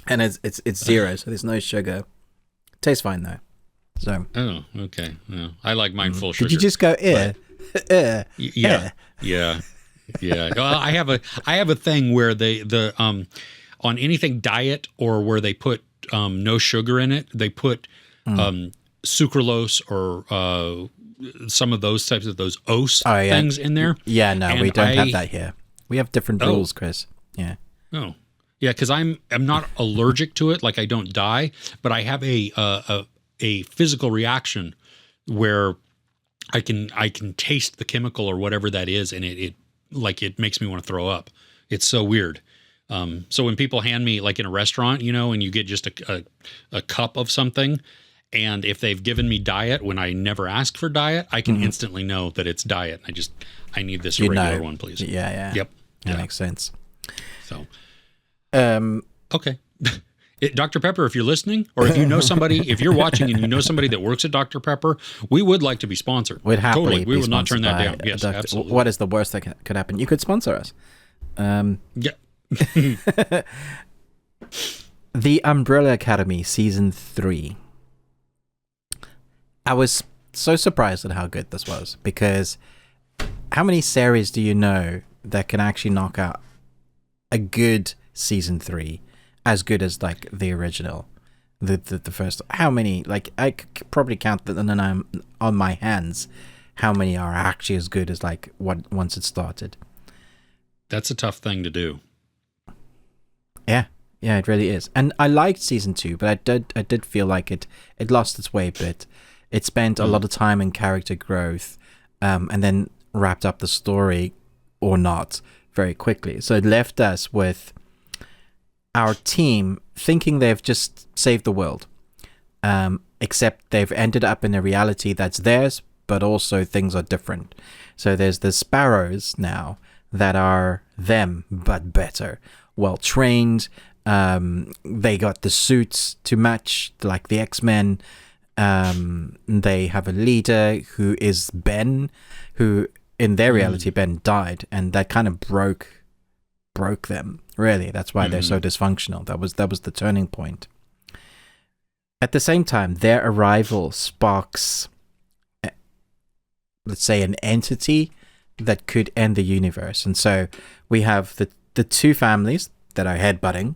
and it's zero, so there's no sugar. Tastes fine though. So. Oh, okay. Yeah. I like mine full sugar. Did you just go Yeah. Well, I have a thing where the on anything diet or where they put no sugar in it, they put sucralose or some of those types of those OS things in there. Yeah, no, we don't have that here. We have different rules, Chris. Yeah. Oh, yeah, because I'm not allergic to it. Like I don't die, but I have a physical reaction where I can taste the chemical or whatever that is, and it makes me want to throw up. It's so weird. So when people hand me, like in a restaurant, and you get just a cup of something, and if they've given me diet when I never asked for diet, I can instantly know that it's diet. I need this regular one, please. Yeah. Yep. That makes sense. So, okay. Dr. Pepper, if you're listening, or if you know somebody, if you're watching and you know somebody that works at Dr. Pepper, we would like to be sponsored. We'd happily totally. We be will not turn that down. Yes, Dr. absolutely. What is the worst that could happen? You could sponsor us. Yeah. The Umbrella Academy Season 3. I was so surprised at how good this was, because how many series do you know that can actually knock out a good Season 3 as good as like the original, the first? How many? Like, I could probably count that on my hands how many are actually as good as like what once it started. That's a tough thing to do. Yeah, it really is. And I liked Season 2, but I did feel like it lost its way a bit. It spent a lot of time in character growth, and then wrapped up the story or not very quickly. So it left us with our team thinking they've just saved the world, except they've ended up in a reality that's theirs, but also things are different. So there's the sparrows now that are them, but better, well trained. They got the suits to match, like the X-Men. They have a leader who is Ben, who in their reality Ben died, and that kind of broke them, really. That's why they're so dysfunctional. That was the turning point. At the same time, their arrival sparks, let's say, an entity that could end the universe. And so we have the two families that are headbutting.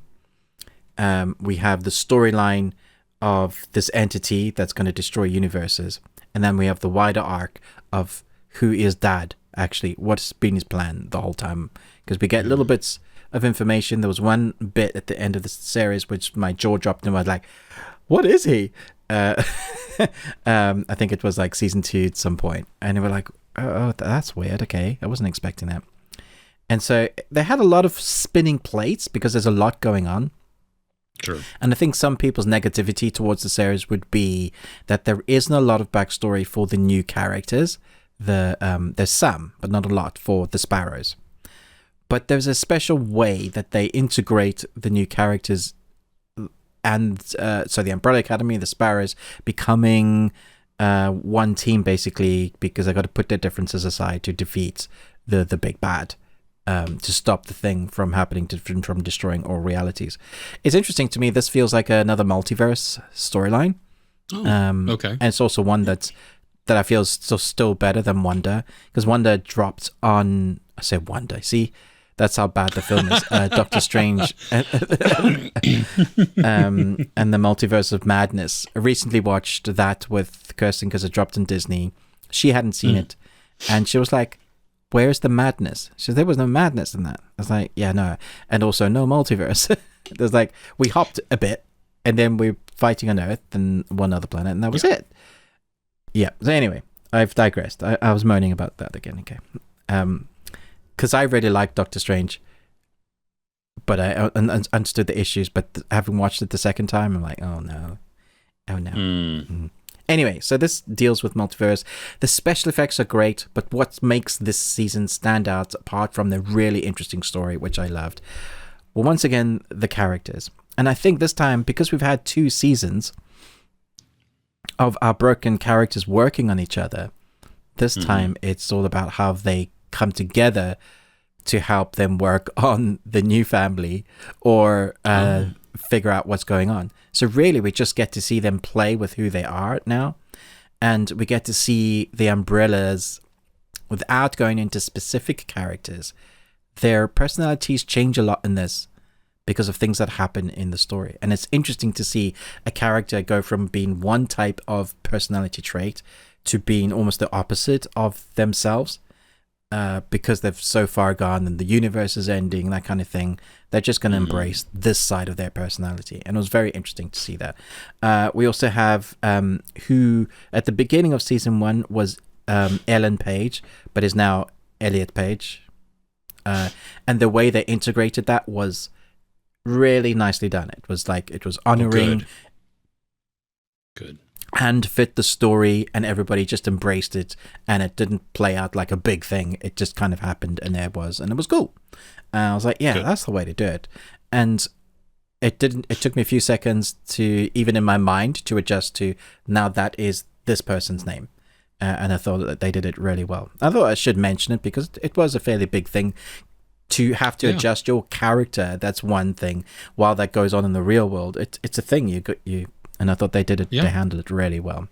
We have the storyline of this entity that's going to destroy universes, and then we have the wider arc of who is Dad, actually, what's been his plan the whole time, because we get little bits of information. There was one bit at the end of the series which my jaw dropped, and I was like, what is he? I think it was like Season 2 at some point, and they were like, oh, that's weird. Okay, I wasn't expecting that. And so they had a lot of spinning plates because there's a lot going on. Sure. And I think some people's negativity towards the series would be that there isn't a lot of backstory for the new characters. There's some, but not a lot, for the sparrows. But there's a special way that they integrate the new characters, and so the Umbrella Academy, the sparrows, becoming one team, basically, because they got to put their differences aside to defeat the big bad. To stop the thing from happening, from destroying all realities. It's interesting to me. This feels like another multiverse storyline. Okay. And it's also one that I feel is still better than Wonder, because Wonder dropped on. I say Wonder. See, that's how bad the film is. Doctor Strange and the Multiverse of Madness. I recently watched that with Kirsten because it dropped on Disney. She hadn't seen it, and she was like, where's the madness? She said, there was no madness in that. I was like, yeah, no. And also no multiverse. There's like, we hopped a bit, and then we're fighting on Earth and one other planet, and that was it. Yeah. So anyway, I've digressed. I was moaning about that again. Okay. Because I really liked Doctor Strange, but I understood the issues, but having watched it the second time, I'm like, oh no. Anyway, so this deals with multiverse. The special effects are great, but what makes this season stand out, apart from the really interesting story, which I loved, well, once again, the characters. And I think this time, because we've had 2 seasons of our broken characters working on each other, this time it's all about how they come together to help them work on the new family, or figure out what's going on. So really, we just get to see them play with who they are now, and we get to see the Umbrellas, without going into specific characters, their personalities change a lot in this because of things that happen in the story. And it's interesting to see a character go from being one type of personality trait to being almost the opposite of themselves, because they've so far gone and the universe is ending, that kind of thing. They're just going to embrace this side of their personality. And it was very interesting to see that. We also have who at the beginning of season 1 was Ellen Page, but is now Elliot Page. And the way they integrated that was really nicely done. It was honoring. Good. And fit the story, and everybody just embraced it, and it didn't play out like a big thing. It just kind of happened, and there it was, and it was cool. And I was like, yeah, Good. that's the way to do it. And it took me a few seconds to, even in my mind, to adjust to, now that is this person's name. And I thought that they did it really well. I thought I should mention it because it was a fairly big thing to have to adjust your character. That's one thing. While that goes on in the real world, it's a thing. And I thought they did it. Yeah. They handled it really well.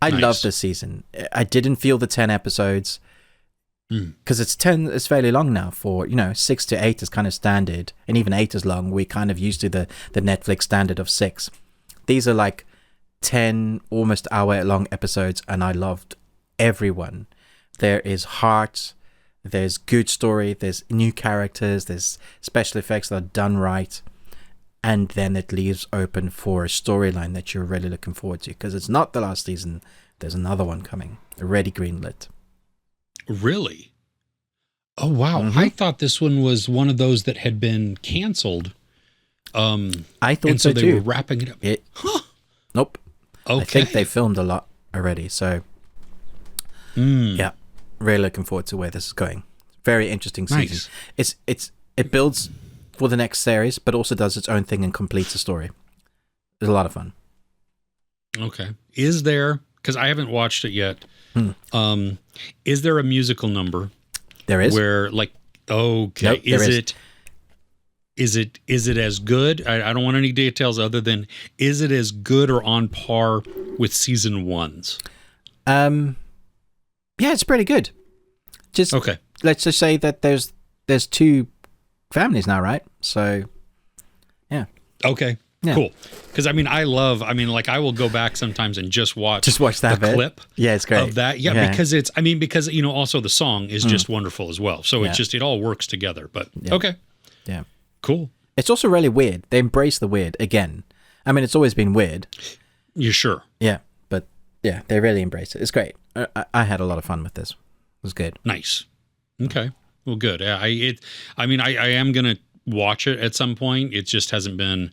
I Nice. love this season. I didn't feel the 10 episodes because it's fairly long now. For 6 to 8 is kind of standard, and even 8 is long. We're kind of used to the Netflix standard of 6. These are like 10 almost hour long episodes, and I loved everyone. There is heart, there's good story, there's new characters, there's special effects that are done right. And then it leaves open for a storyline that you're really looking forward to, because it's not the last season. There's another one coming, already greenlit. Really? Oh, wow. Mm-hmm. I thought this one was one of those that had been canceled. I thought and so so they too. were wrapping it up. Nope. Okay. I think they filmed a lot already. So, yeah, really looking forward to where this is going. Very interesting season. Nice. It builds for the next series, but also does its own thing and completes the story. It's a lot of fun. Okay. Is there, because I haven't watched it yet, is there a musical number? There is. Where, like, okay, Nope, is it as good? I don't want any details other than, is it as good or on par with season 1's? Yeah, it's pretty good. Just Okay. Let's just say that there's 2 families now, right? So, yeah. Okay. Yeah. Cool. Because I will go back sometimes and just watch that the bit. clip. Yeah, it's great. Of that. Yeah, because also the song is just wonderful as well. So it all works together. But okay. Yeah. Cool. It's also really weird. They embrace the weird again. I mean, it's always been weird. You sure? Yeah, but yeah, they really embrace it. It's great. I had a lot of fun with this. It was good. Nice. Okay. Well, good. Yeah, I am gonna watch it at some point. It just hasn't been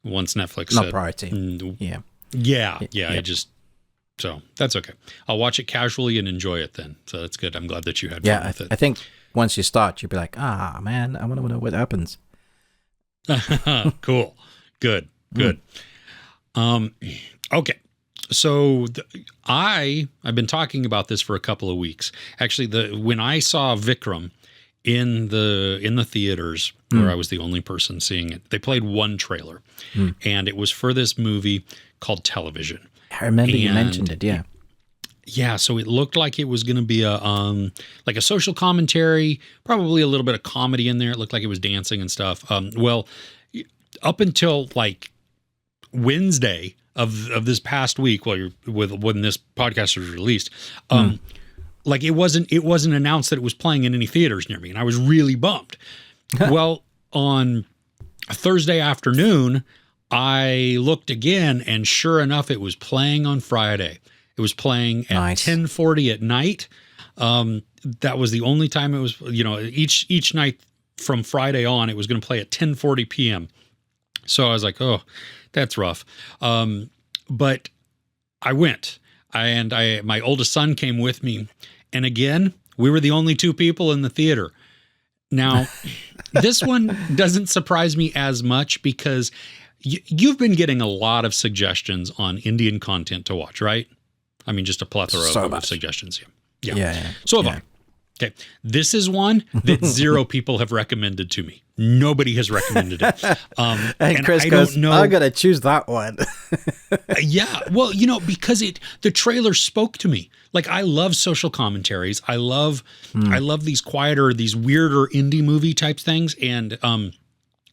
once Netflix Not said, priority. Yeah. Yep. So that's okay. I'll watch it casually and enjoy it then. So that's good. I'm glad that you had fun Yeah, with it. I think once you start, you'll be like, man, I want to know what happens. Cool. Good. Okay. So I've been talking about this for a couple of weeks. Actually, when I saw Vikram in the theaters, where I was the only person seeing it, they played one trailer, and it was for this movie called Television. I remember you mentioned it. Yeah. Yeah, so it looked like it was going to be a social commentary, probably a little bit of comedy in there. It looked like it was dancing and stuff. Well, up until like Wednesday of this past week, when this podcast was released, like it wasn't announced that it was playing in any theaters near me, and I was really bummed. Well, on Thursday afternoon, I looked again, and sure enough, it was playing on Friday. It was playing at 10:40 at night. That was the only time it was, each night from Friday on, it was going to play at 10:40 p.m. So I was like, oh, that's rough. But I went, and my oldest son came with me. And again, we were the only 2 people in the theater. Now, this one doesn't surprise me as much because you've been getting a lot of suggestions on Indian content to watch, right? I mean, just a plethora of suggestions. Yeah. So have I. Okay. This is one that 0 people have recommended to me. Nobody has recommended it. And Chris goes, I got to choose that one. Yeah. Well, because the trailer spoke to me. Like, I love social commentaries. I love these quieter, these weirder indie movie type things. And,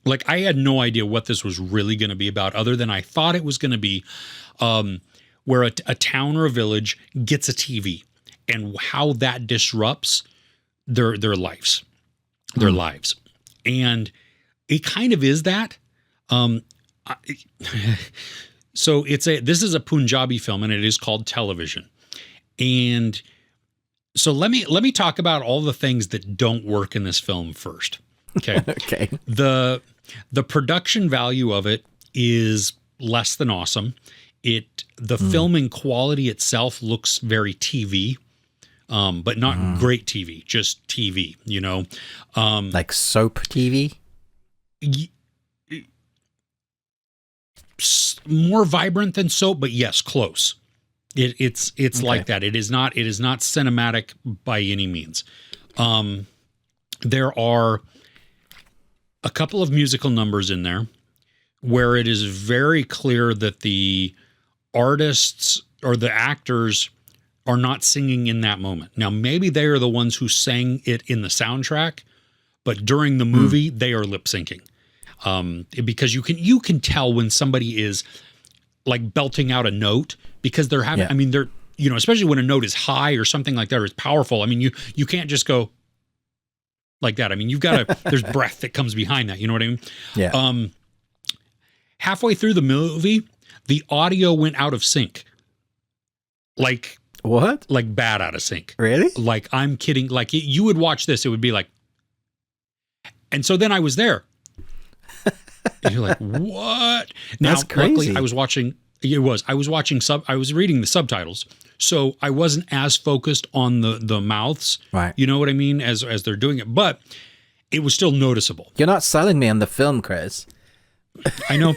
like, I had no idea what this was really going to be about, other than I thought it was going to be, where a town or a village gets a TV and how that disrupts their lives. And it kind of is that. So this is a Punjabi film, and it is called Television. And so let me talk about all the things that don't work in this film first. Okay. Okay. The production value of it is less than awesome. The filming quality itself looks very TV, but not great TV, just TV, you know. Like soap TV? More vibrant than soap, but yes, close. It's Okay. like that. It is not cinematic by any means. There are a couple of musical numbers in there where it is very clear that the artists or the actors are not singing in that moment. Now, maybe they are the ones who sang it in the soundtrack, but during the movie, they are lip syncing. Because you can tell when somebody is like belting out a note because they're having, I mean, they're, you know, especially when a note is high or something like that, or it's powerful. I mean, you can't just go like that. I mean, you've got to, there's breath that comes behind that. You know what I mean? Yeah. Halfway through the movie, the audio went out of sync. Like, what? Like bad out of sync. Really? Like, I'm kidding. Like, you would watch this, it would be like, and so then I was there. And you're like, what? Now, That's crazy. luckily, I was reading the subtitles, so I wasn't as focused on the mouths. Right. You know what I mean? As they're doing it, but it was still noticeable. You're not selling me on the film, Chris. I know.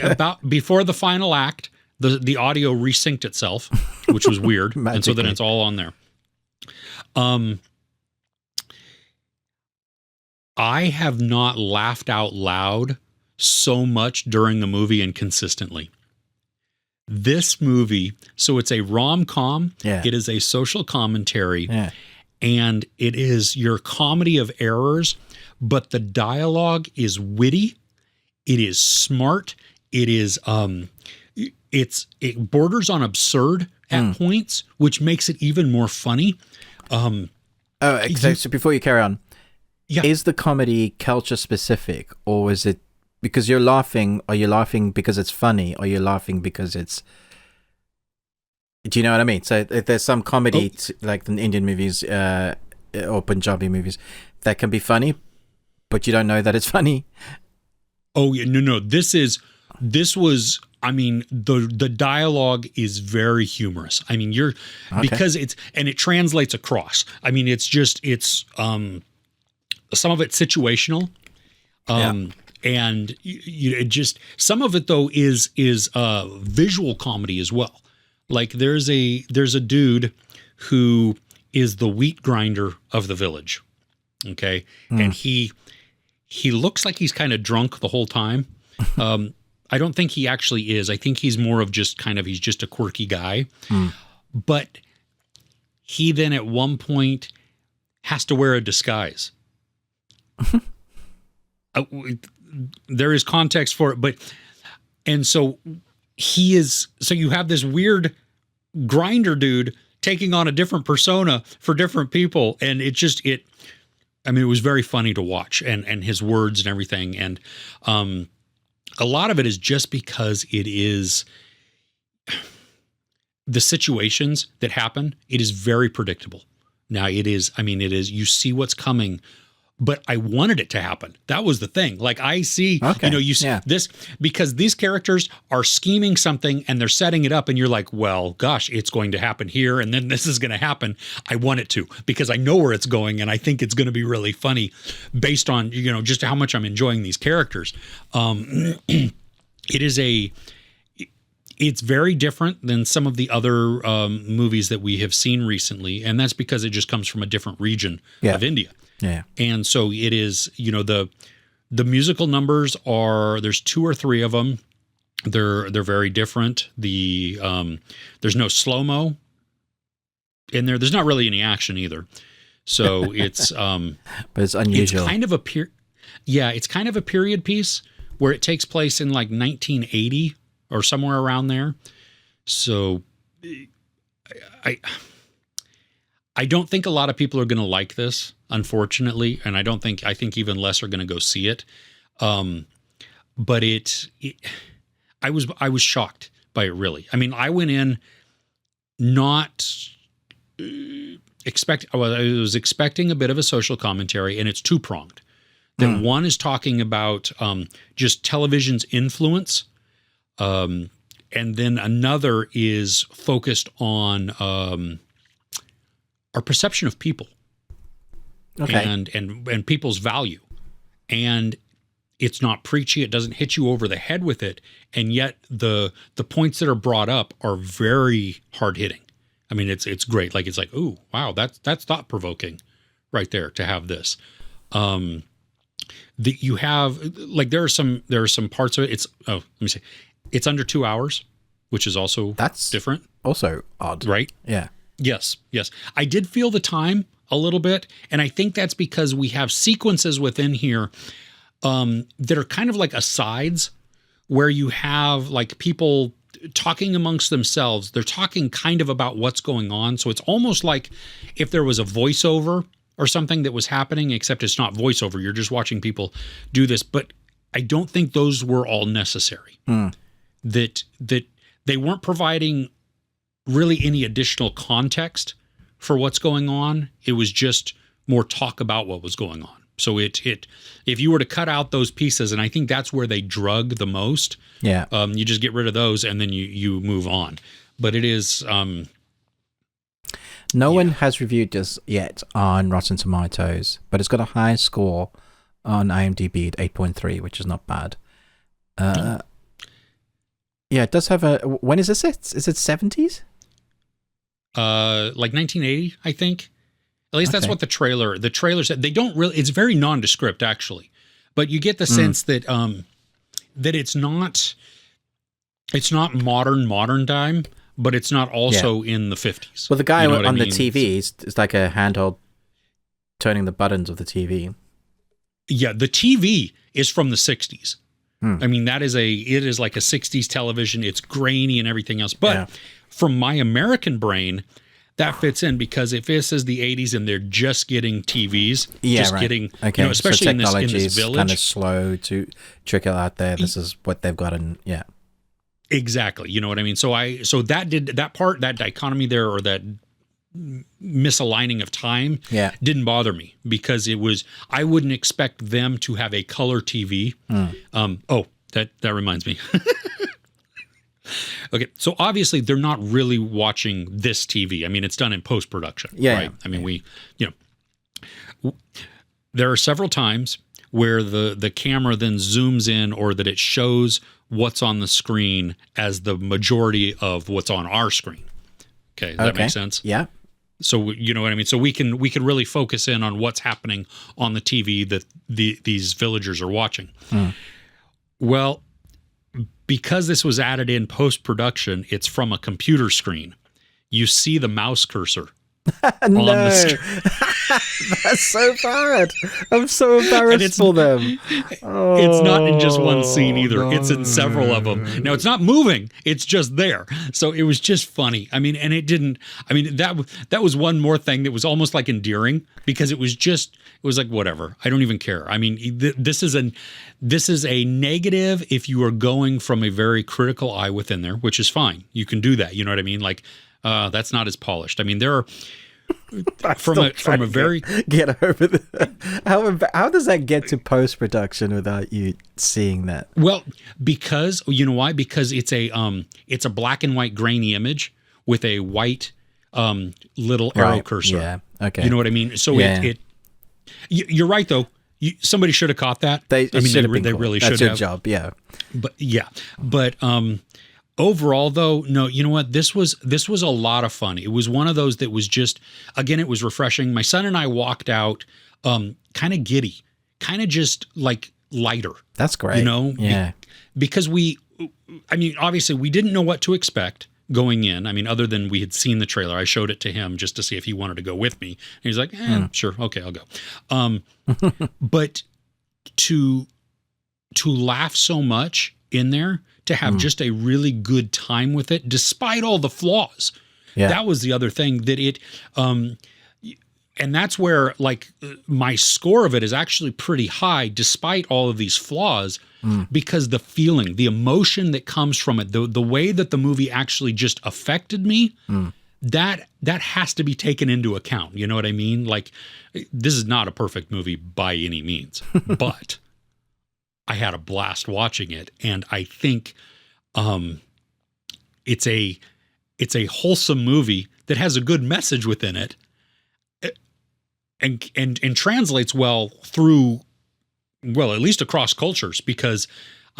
About before the final act, the audio resynced itself, which was weird, and so then it's all on there. I have not laughed out loud so much during the movie and consistently. This movie, so it's a rom-com. Yeah. It is a social commentary. Yeah. And it is your comedy of errors, but the dialogue is witty. It is smart. It is it borders on absurd at points, which makes it even more funny. So before you carry on, is the comedy culture specific, or is it because you're laughing? Are you laughing because it's funny? Or are you laughing because it's? Do you know what I mean? So if there's some comedy like the Indian movies or Punjabi movies that can be funny, but you don't know that it's funny. Oh yeah, no. This was. I mean, the dialogue is very humorous. I mean, because it translates across. I mean, it's some of it's situational. And some of it though is visual comedy as well. Like there's a dude who is the wheat grinder of the village. Okay. And he looks like he's kind of drunk the whole time. I don't think he actually is. I think he's more of he's just a quirky guy. But he then at one point has to wear a disguise. There is context for it, and so you have this weird grinder dude taking on a different persona for different people. And it was very funny to watch and his words and everything. And, a lot of it is just because it is the situations that happen. It is very predictable. Now you see what's coming, but I wanted it to happen. That was the thing. Like I see, see this because these characters are scheming something and they're setting it up and you're like, well, gosh, it's going to happen here. And then this is going to happen. I want it to, because I know where it's going. And I think it's going to be really funny based on, just how much I'm enjoying these characters. It's very different than some of the other movies that we have seen recently. And that's because it just comes from a different region of India. Yeah. And so it is, the musical numbers there's 2 or 3 of them. They're very different. There's no slow-mo in there. There's not really any action either. So it's, but it's unusual. It's kind of a period piece where it takes place in like 1980 or somewhere around there. So I don't think a lot of people are going to like this, unfortunately, and I think even less are going to go see it. But I was shocked by it, really. I mean, I went in not I was expecting a bit of a social commentary, and it's 2-pronged. That one is talking about just television's influence, and then another is focused on our perception of people, and people's value. And it's not preachy; it doesn't hit you over the head with it, and yet the points that are brought up are very hard hitting. I mean, it's great. Like, it's like, ooh, wow, that's thought provoking, right there, to have this. That you have, like, there are some parts of it. Let me say, it's under 2 hours, which is also different. Also odd, right? Yeah. Yes. I did feel the time a little bit, and I think that's because we have sequences within here that are kind of like asides, where you have like people talking amongst themselves. They're talking kind of about what's going on, so it's almost like if there was a voiceover or something that was happening, except it's not voiceover. You're just watching people do this. But I don't think those were all necessary. That they weren't providing really any additional context for what's going on. It was just more talk about what was going on. So if you were to cut out those pieces, and I think that's where they drug the most. Yeah. You just get rid of those and then you move on. But it is. No one has reviewed this yet on Rotten Tomatoes, but it's got a high score on IMDb at 8.3, which is not bad. Yeah, it does have a... When is this? Is it 70s? Like 1980, I think. At least that's what the trailer said. They don't really... It's very nondescript, actually. But you get the sense that that it's not modern time, but it's not also in the 50s. Well, the guy on the TV is like a handheld turning the buttons of the TV. Yeah, the TV is from the 60s. I mean, it is like a 60s television. It's grainy and everything else. But from my American brain, that fits in, because if this is the 80s and they're just getting TVs, getting, especially in this village, kind of slow to trickle out there. This is what they've got, and exactly. You know what I mean? So that dichotomy there, or that misaligning of time, didn't bother me, because I wouldn't expect them to have a color TV. That reminds me. Okay, so obviously they're not really watching this TV. I mean, it's done in post-production, right? I mean, there are several times where the camera then zooms in, or that it shows what's on the screen as the majority of what's on our screen. Okay, does that make sense? Yeah. So you know what I mean? So we can really focus in on what's happening on the TV that these villagers are watching. Well, because this was added in post-production, it's from a computer screen. You see the mouse cursor on the screen. That's so bad. I'm so embarrassed for them. It's not in just one scene either. No. It's in several of them. Now, it's not moving. It's just there. So it was just funny. I mean, and it didn't... I mean, that was one more thing that was almost like endearing, because it was like, whatever. I don't even care. I mean, this is a negative if you are going from a very critical eye within there, which is fine. You can do that. You know what I mean? Like, that's not as polished. I mean, there are... from a very get over the how does that get to post-production without you seeing that? Well, because you know why? Because it's a black and white grainy image with a white little arrow cursor. Yeah. Okay. You know what I mean? So you're right though. Somebody should have caught that. They really should have. That's your job. Yeah. But overall, though, no, you know what? This was a lot of fun. It was one of those that was just, again, it was refreshing. My son and I walked out kind of giddy, kind of just like lighter. That's great. You know? Yeah. Because obviously we didn't know what to expect going in. I mean, other than we had seen the trailer. I showed it to him just to see if he wanted to go with me. And he's like, sure. Okay, I'll go. But to laugh so much in there, to have just a really good time with it, despite all the flaws. Yeah. That was the other thing that it, and that's where like my score of it is actually pretty high, despite all of these flaws, because the feeling, the emotion that comes from it, the way that the movie actually just affected me, that has to be taken into account. You know what I mean? Like, this is not a perfect movie by any means, but I had a blast watching it, and I think it's a wholesome movie that has a good message within it, and translates well through, well, at least across cultures, because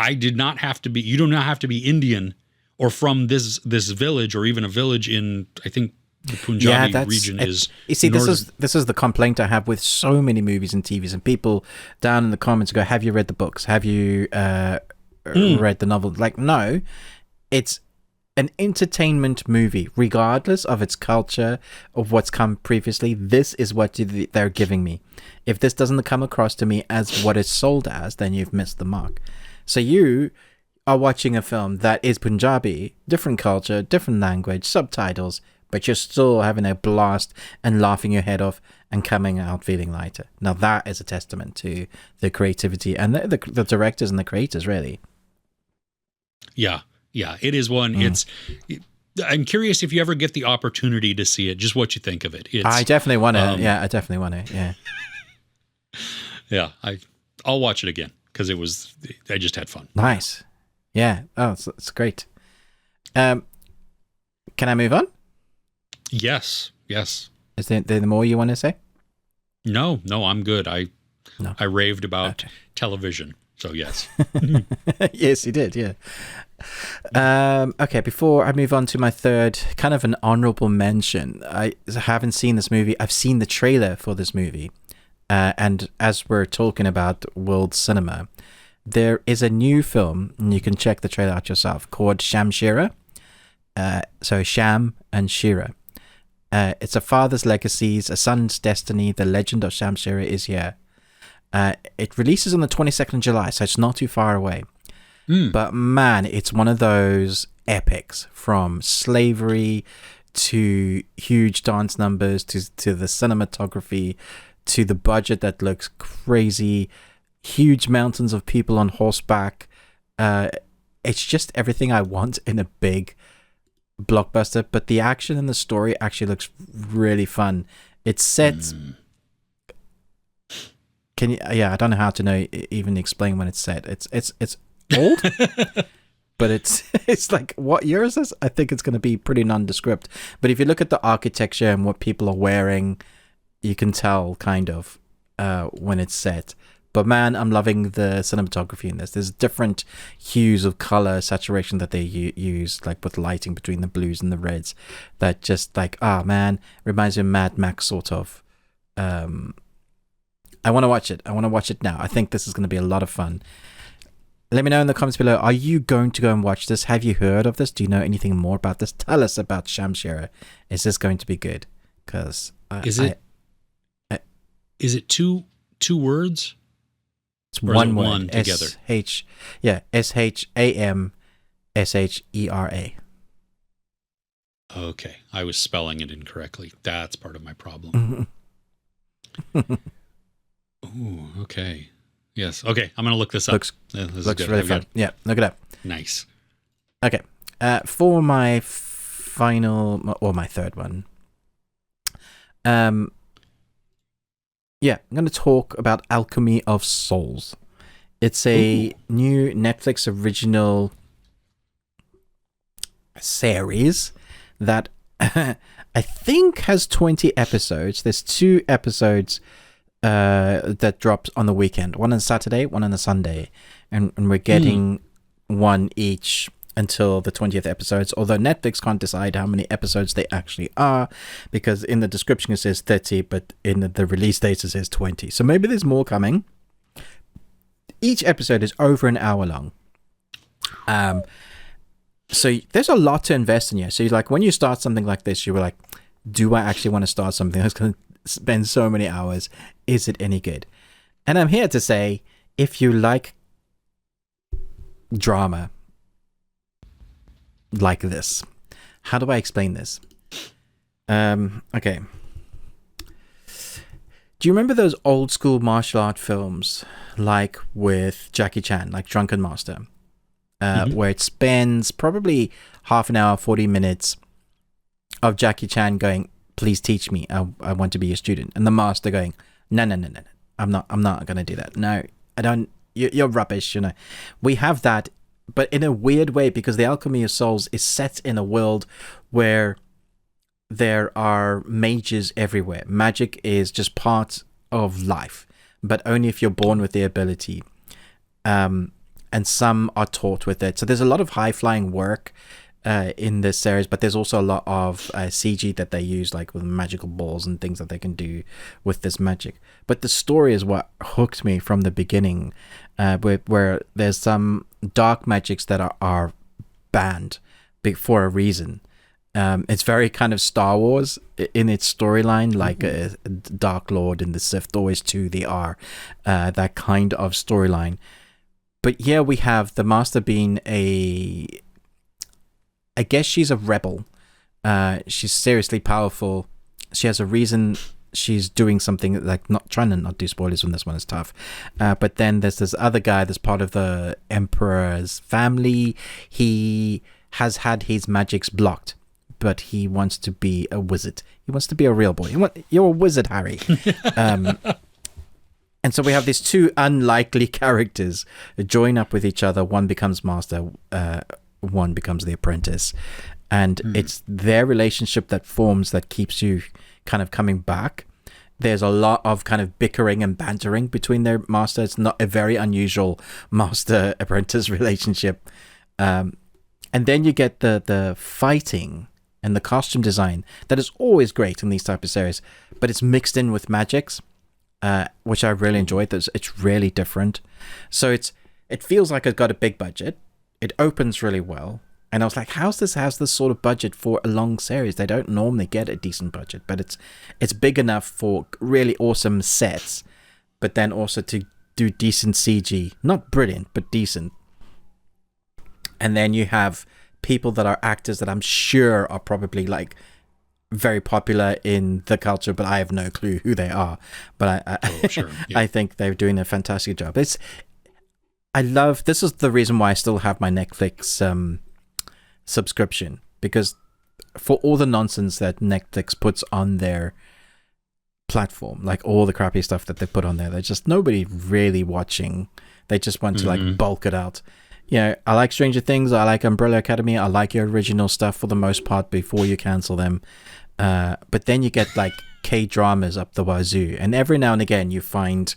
you do not have to be Indian or from this village, or even a village in, I think, the Punjabi region is. You see, this is the complaint I have with so many movies and TVs, and people down in the comments go, "Have you read the books? Have you read the novel?" Like, no, it's an entertainment movie, regardless of its culture, of what's come previously. This is what they're giving me. If this doesn't come across to me as what it's sold as, then you've missed the mark. So you are watching a film that is Punjabi, different culture, different language, subtitles, but you're still having a blast and laughing your head off and coming out feeling lighter. Now that is a testament to the creativity and the directors and the creators, really. Yeah, it is one. I'm curious if you ever get the opportunity to see it, just what you think of it. I definitely want to. I definitely want to. Yeah. Yeah, I'll watch it again because I just had fun. Nice. Yeah. Oh, it's great. Can I move on? Yes. Is there more you want to say? No, I'm good. I raved about television, so yes. Yes, you did, yeah. Okay, before I move on to my third, kind of an honorable mention, I haven't seen this movie. I've seen the trailer for this movie, and as we're talking about world cinema, there is a new film, and you can check the trailer out yourself, called Shamshera. So Sham and Shira. It's a father's legacies, a son's destiny. The legend of Shamshera is here. It releases on the 22nd of July, so it's not too far away. But man, it's one of those epics, from slavery to huge dance numbers to the cinematography to the budget that looks crazy, huge mountains of people on horseback. It's just everything I want in a big blockbuster, but the action and the story actually looks really fun. It's set. Can you? Yeah, I don't know how to even explain when it's set. It's old, but it's like, what year is this? I think it's going to be pretty nondescript. But if you look at the architecture and what people are wearing, you can tell kind of when it's set. But man, I'm loving the cinematography in this. There's different hues of color saturation that they use, like with lighting between the blues and the reds. That just like, man, reminds me of Mad Max sort of. I want to watch it. I want to watch it now. I think this is going to be a lot of fun. Let me know in the comments below. Are you going to go and watch this? Have you heard of this? Do you know anything more about this? Tell us about Shamshera. Is this going to be good? Because is it two words? It's one word. One together. Shamshera. Okay, I was spelling it incorrectly. That's part of my problem. Ooh, okay. Yes. Okay, I'm gonna look this up. Looks really fun. Yeah, look it up. Nice. Okay. For my final, or my third one. Yeah, I'm going to talk about Alchemy of Souls. It's a new Netflix original series that I think has 20 episodes. There's 2 episodes that drops on the weekend. One on Saturday, one on a Sunday. And we're getting one each until the 20th episodes, although Netflix can't decide how many episodes they actually are, because in the description it says 30, but in the release date it says 20. So maybe there's more coming. Each episode is over an hour long. So there's a lot to invest in here. So like, when you start something like this, you were like, do I actually want to start something that's going to spend so many hours? Is it any good? And I'm here to say, if you like drama like this, how do I explain this? Okay. Do you remember those old school martial art films, like with Jackie Chan, like Drunken Master, where it spends probably half an hour, 40 minutes of Jackie Chan going, please teach me. I want to be a student. And the master going, no. I'm not going to do that. No, I don't. You're rubbish. We have that, but in a weird way, because the Alchemy of Souls is set in a world where there are mages everywhere. Magic is just part of life, but only if you're born with the ability. And some are taught with it. So there's a lot of high-flying work in this series, but there's also a lot of CG that they use, like with magical balls and things that they can do with this magic. But the story is what hooked me from the beginning, where there's some dark magics that are banned for a reason. It's very kind of Star Wars in its storyline, like a Dark Lord and the Sith always to the R, that kind of storyline. But yeah, we have the Master being I guess she's a rebel. She's seriously powerful. She has a reason she's doing something, like not trying to not do spoilers on this one is tough. But then there's this other guy that's part of the Emperor's family. He has had his magics blocked, but he wants to be a wizard. He wants to be a real boy. You're a wizard, Harry. And so we have these two unlikely characters join up with each other. One becomes master, one becomes the apprentice. And it's their relationship that forms that keeps you kind of coming back. There's a lot of kind of bickering and bantering between their master. It's not a very unusual master-apprentice relationship. And then you get the fighting and the costume design that is always great in these type of series, but it's mixed in with magics. Which I really enjoyed. It's really different. So it feels like it's got a big budget. It opens really well. And I was like, how's this sort of budget for a long series? They don't normally get a decent budget, but it's big enough for really awesome sets, but then also to do decent CG. Not brilliant, but decent. And then you have people that are actors that I'm sure are probably like very popular in the culture, but I have no clue who they are. But I think they're doing a fantastic job. This is the reason why I still have my Netflix subscription, because for all the nonsense that Netflix puts on their platform, like all the crappy stuff that they put on there, there's just nobody really watching. They just want to like bulk it out. I like Stranger Things, I like Umbrella Academy, I like your original stuff for the most part before you cancel them. But then you get like K-dramas up the wazoo, and every now and again you find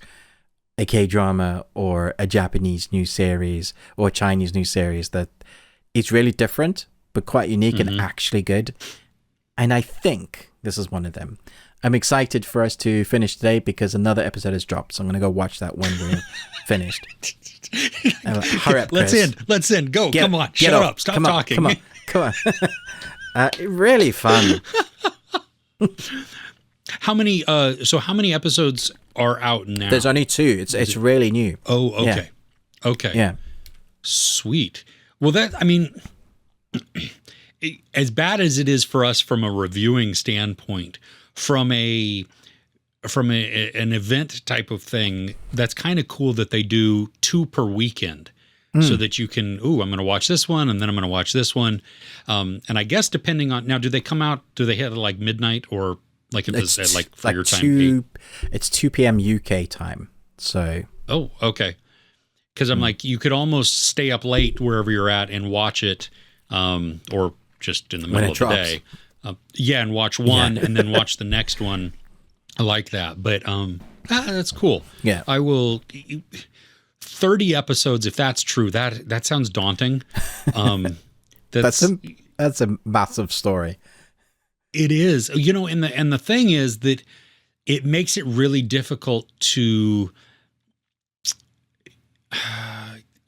a K-drama or a Japanese new series or a Chinese new series that is really different but quite unique and actually good. And I think this is one of them. I'm excited for us to finish today because another episode has dropped, so I'm gonna go watch that when we're finished. Hurry up, Chris. Let's end. Go. Come on. Shut up. Stop talking. Come on. Really fun. How many episodes are out now? There's only 2. It's really new. Oh, okay. Yeah. Okay. Yeah. Sweet. Well, as bad as it is for us from a reviewing standpoint, from an event type of thing, that's kind of cool that they do 2 per weekend. So that you can, I'm going to watch this one, and then I'm going to watch this one. And I guess depending on, now, do they hit like midnight, or like it was at like for your time? It's 2 p.m. UK time. So. Oh, okay. Because I'm like, you could almost stay up late wherever you're at and watch it, or just in the middle of the day. And watch one and then watch the next one. I like that. But that's cool. Yeah. I will... 30 episodes, if that's true, that sounds daunting. That's a massive story. It is, and the thing is that it makes it really difficult to,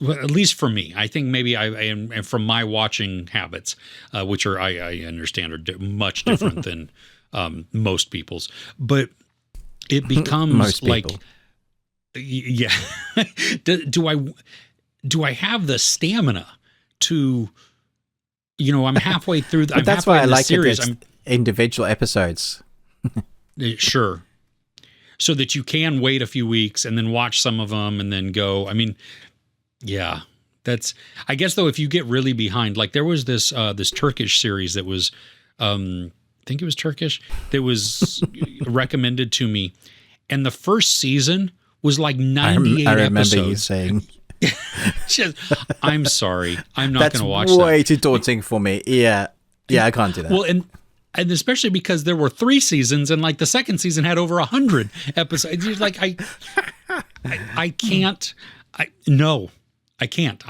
well, at least for me. I think maybe I am from my watching habits, which are I understand are much different than most people's, but it becomes like. Yeah. Do I have the stamina to, I'm halfway through. But that's why I like series. Individual episodes. Sure. So that you can wait a few weeks and then watch some of them and then go. I mean, yeah, I guess though, if you get really behind, like there was this Turkish series that was think it was Turkish, that was recommended to me. And the first season was like 98 I remember episodes. you saying, I'm sorry. I'm not going to watch that. That's way too daunting for me. Yeah. Yeah, I can't do that. Well, and especially because there were 3 seasons, and like the second season had over 100 episodes. You're like, I can't. No, I can't.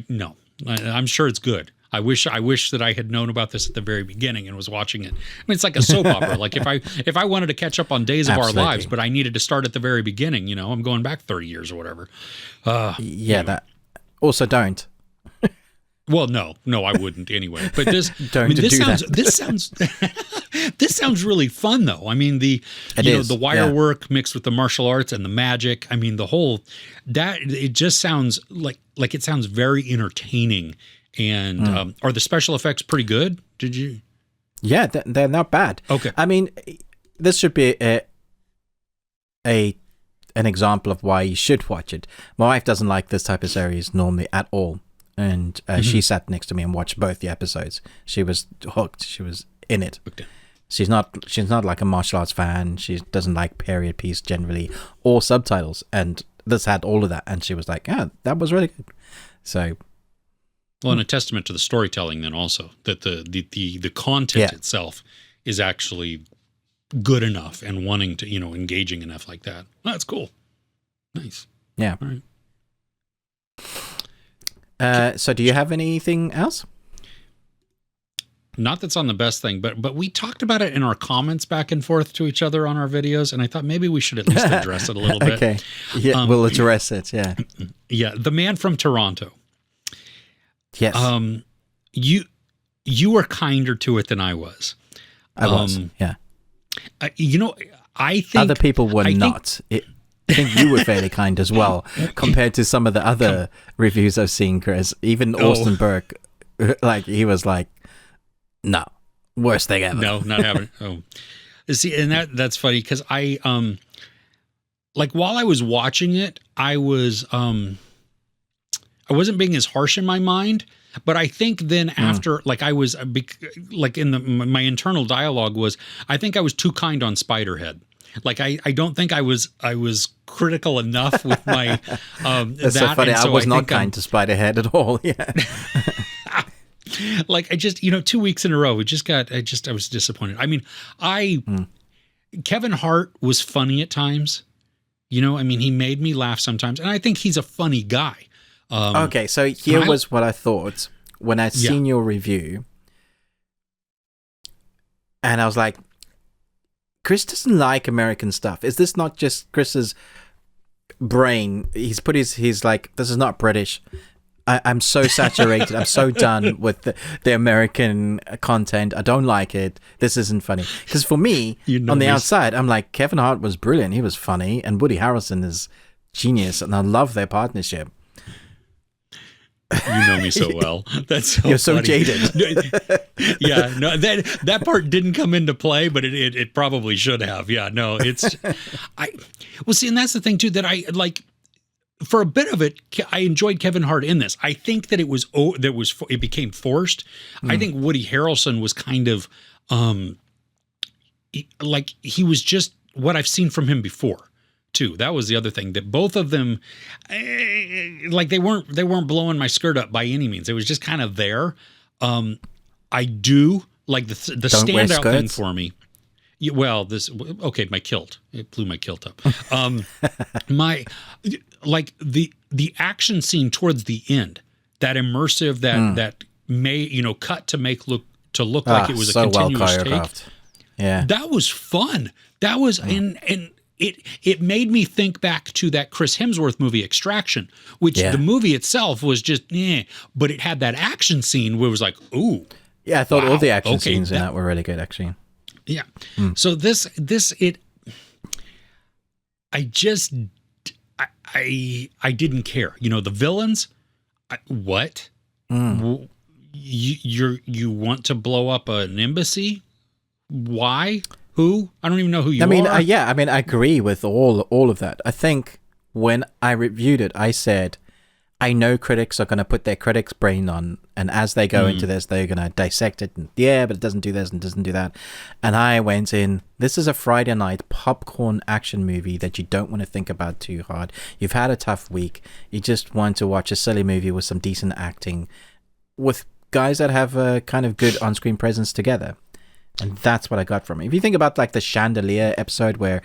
No. I'm sure it's good. I wish that I had known about this at the very beginning and was watching it. I mean, it's like a soap opera. Like if I wanted to catch up on Days of Our Lives, but I needed to start at the very beginning, you know, I'm going back 30 years or whatever. Anyway. That. Also, don't. Well, no, I wouldn't anyway. But this sounds really fun, though. I mean, the wire work mixed with the martial arts and the magic. I mean, the whole it just sounds like it sounds very entertaining. And are the special effects pretty good? Did you? Yeah, they're not bad. Okay. I mean, this should be an example of why you should watch it. My wife doesn't like this type of series normally at all. And she sat next to me and watched both the episodes. She was hooked. She was in it. Okay. She's not like a martial arts fan. She doesn't like period piece generally or subtitles. And this had all of that. And she was like, "Yeah, that was really good." So, well, and a testament to the storytelling then also, that the content itself is actually good enough and wanting to, engaging enough like that. Well, that's cool. Nice. Yeah. All right. So do you have anything else? Not that's on the best thing, but we talked about it in our comments back and forth to each other on our videos, and I thought maybe we should at least address it a little bit. Okay. Yeah, we'll address it, yeah. Yeah, the man from Toronto. Yes. You were kinder to it than I was. I was, yeah. I think... Other people were not. I think you were fairly kind as well, compared to some of the other reviews I've seen, Chris. Even Austin Burke, like, he was like, no, worst thing ever. No, not having it. Oh. See, and that's funny, because I, while I was watching it, I wasn't being as harsh in my mind, but I think then after, I was, my internal dialogue was, I think I was too kind on Spiderhead. I don't think I was critical enough with my That's so funny. I was not kind to Spiderhead at all. Yeah. I just 2 weeks in a row, I was disappointed. I mean, Kevin Hart was funny at times. He made me laugh sometimes, and I think he's a funny guy. Okay, so here was what I thought when I seen your review, and I was like, Chris doesn't like American stuff. Is this not just Chris's brain? He's like, this is not British. I'm so saturated. I'm so done with the American content. I don't like it. This isn't funny. Because for me, on the outside, I'm like, Kevin Hart was brilliant. He was funny. And Woody Harrelson is genius. And I love their partnership. You know me so well. That's so You're so funny. jaded. Yeah, no, that part didn't come into play, but it probably should have. Yeah, no, it's see, and that's the thing too, that I like. For a bit of it, I enjoyed Kevin Hart in this. I think that it became forced. I think Woody Harrelson was kind of he was just what I've seen from him before. Too. That was the other thing, that both of them, they weren't blowing my skirt up by any means. It was just kind of there. I do like the standout thing for me. Well, my kilt. It blew my kilt up. The action scene towards the end, that immersive, that may cut to look like it was a continuous take. Yeah, that was fun. That was and. It made me think back to that Chris Hemsworth movie Extraction, which the movie itself was just but it had that action scene where it was like, ooh. Yeah, I thought all the action scenes in that were really good, actually. Yeah. So I didn't care. The villains, what? You want to blow up an embassy? Why? Who? I don't even know who you are. I agree with all of that. I think when I reviewed it, I said, I know critics are going to put their critics' brain on, and as they go into this, they're going to dissect it. And, yeah, but it doesn't do this and doesn't do that. And I went in, this is a Friday night popcorn action movie that you don't want to think about too hard. You've had a tough week. You just want to watch a silly movie with some decent acting with guys that have a kind of good on-screen presence together. And that's what I got from it. If you think about like the Chandelier episode where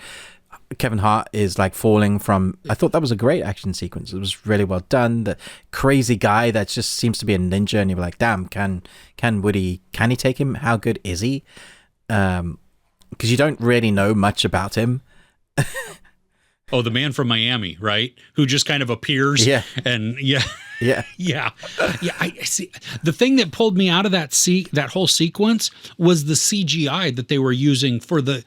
Kevin Hart is like falling from, I thought that was a great action sequence. It was really well done. The crazy guy that just seems to be a ninja, and you're like, damn, can Woody, can he take him? How good is he? Because you don't really know much about him. Oh, the man from Miami, right? Who just kind of appears. Yeah. And Yeah. Yeah. I see. The thing that pulled me out of that whole sequence was the CGI that they were using for the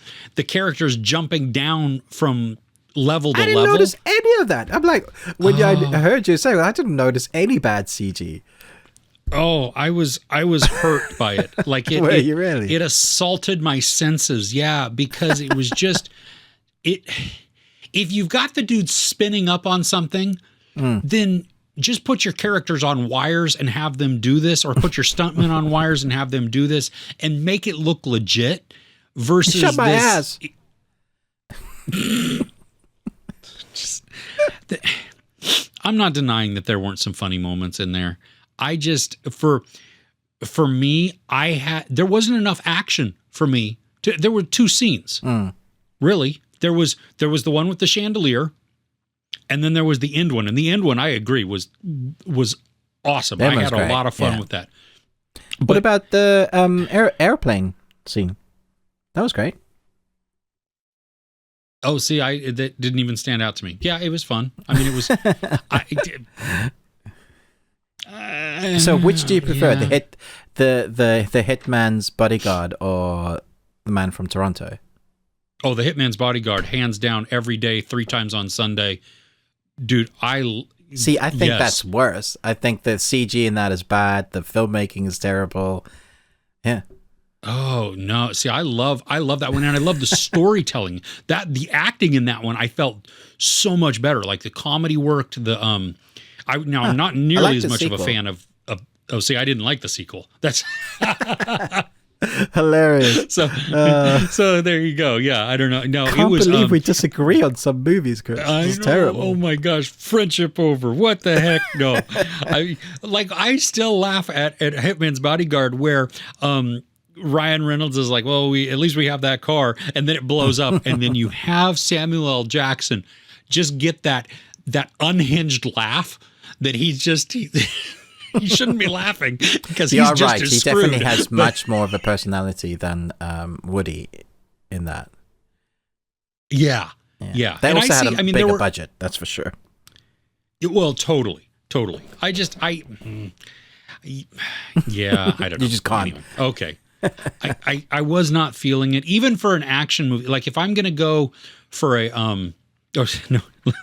characters jumping down from level to level. I didn't notice any of that. I'm like, when I heard you say, well, I didn't notice any bad CG. Oh, I was hurt by it. Like Were you really? It assaulted my senses. Yeah, because it was just it. If you've got the dude spinning up on something, then just put your characters on wires and have them do this, or put your stuntmen on wires and have them do this, and make it look legit. Versus shut my ass. I'm not denying that there weren't some funny moments in there. I just for me, there wasn't enough action for me. There were two scenes, really. There was the one with the chandelier, and then there was the end one. And the end one, I agree, was awesome. I had a lot of fun with that. What about the airplane scene? That was great. Oh, see, that didn't even stand out to me. Yeah, it was fun. I mean, it was. So, which do you prefer, the hitman's bodyguard or the man from Toronto? Oh, the hitman's bodyguard, hands down, every day, 3 times on Sunday, dude. I think that's worse. I think the CG in that is bad. The filmmaking is terrible. Yeah. Oh no! See, I love that one, and I love the storytelling. The acting in that one, I felt so much better. Like the comedy worked. I'm not nearly as much of a fan of. Oh, see, I didn't like the sequel. That's hilarious. So there you go. Yeah, I don't know. No, I can't believe we disagree on some movies, Chris. It's terrible. Oh my gosh, friendship over. What the heck? No, I still laugh at Hitman's Bodyguard where Ryan Reynolds is like, well, at least we have that car, and then it blows up, and then you have Samuel L. Jackson just get that unhinged laugh that he shouldn't be laughing because he's just right. as He screwed. definitely has much more of a personality than Woody in that. Yeah. They also had a bigger budget, that's for sure. Well, totally. I don't know. You just can't. Anyway, okay. I was not feeling it, even for an action movie. Like if I'm going to go for a no,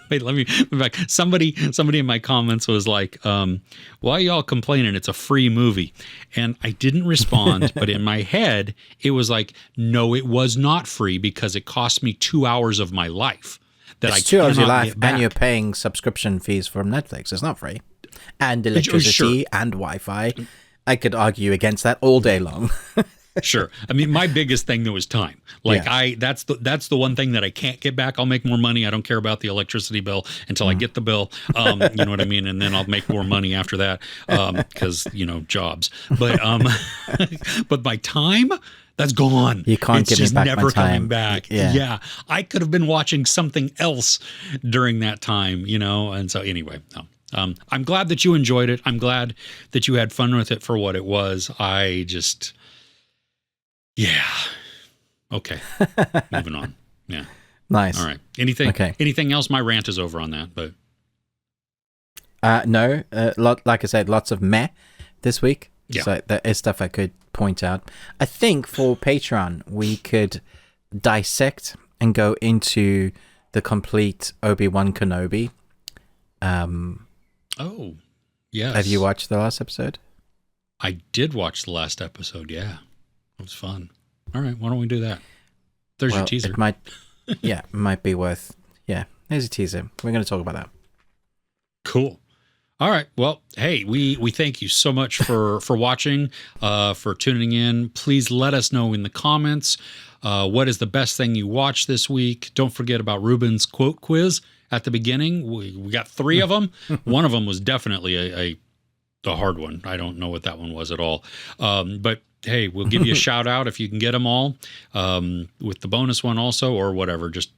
wait, let me back. Somebody in my comments was like, why are y'all complaining? It's a free movie. And I didn't respond, but in my head, it was like, no, it was not free because it cost me 2 hours of my life that it's I 2 hours of your cannot life, get back. and you're paying subscription fees from Netflix. It's not free. And electricity and Wi-Fi. I could argue against that all day long. Sure. I mean, my biggest thing though was time. Like that's the one thing that I can't get back. I'll make more money. I don't care about the electricity bill until I get the bill. You know what I mean? And then I'll make more money after that. Cause jobs, but my time, that's gone. You can't it's give me back never my time. coming back. Yeah. I could have been watching something else during that time, and so anyway, no. I'm glad that you enjoyed it. I'm glad that you had fun with it for what it was. Okay. Moving on. Yeah. Nice. All right. Anything else? My rant is over on that, but. No. Like I said, lots of meh this week. Yeah. So there is stuff I could point out. I think for Patreon, we could dissect and go into the complete Obi-Wan Kenobi. Oh, yes. Have you watched the last episode? I did watch the last episode. Yeah. It was fun. All right. Why don't we do that? There's your teaser. It might be worth. Yeah. There's a teaser. We're going to talk about that. Cool. All right. Well, hey, we thank you so much for watching, for tuning in. Please let us know in the comments what is the best thing you watched this week. Don't forget about Ruben's quote quiz at the beginning. We got 3 of them. One of them was definitely a hard one. I don't know what that one was at all. But hey, we'll give you a shout out if you can get them all, with the bonus one also, or whatever. Just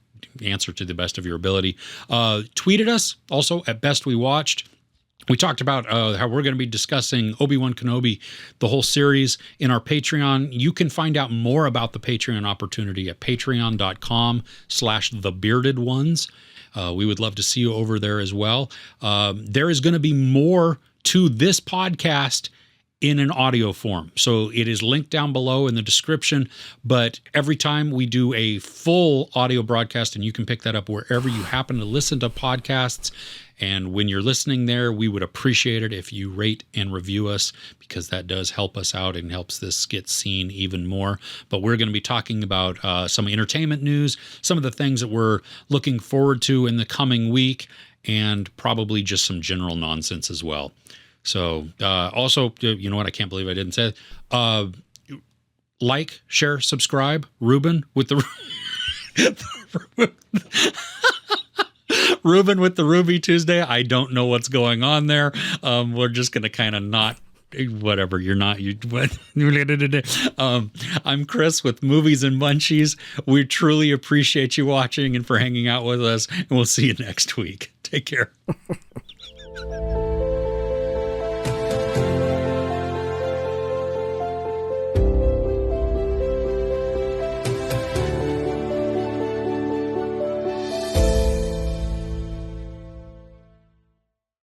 answer to the best of your ability. Tweet at us also at Best We Watched. We talked about how we're going to be discussing Obi-Wan Kenobi, the whole series, in our Patreon. You can find out more about the Patreon opportunity at patreon.com/thebeardedones. We would love to see you over there as well. There is going to be more to this podcast in an audio form. So it is linked down below in the description, but every time we do a full audio broadcast, and you can pick that up wherever you happen to listen to podcasts. And when you're listening there, we would appreciate it if you rate and review us, because that does help us out and helps this get seen even more. But we're going to be talking about some entertainment news, some of the things that we're looking forward to in the coming week, and probably just some general nonsense as well. So also, you know what? I can't believe I didn't say it. Like, share, subscribe. Ruben with the Ruben with the Ruby Tuesday. I don't know what's going on there. We're just going to kind of not, whatever. You're not. I'm Chris with Movies and Munchies. We truly appreciate you watching and for hanging out with us. And we'll see you next week. Take care.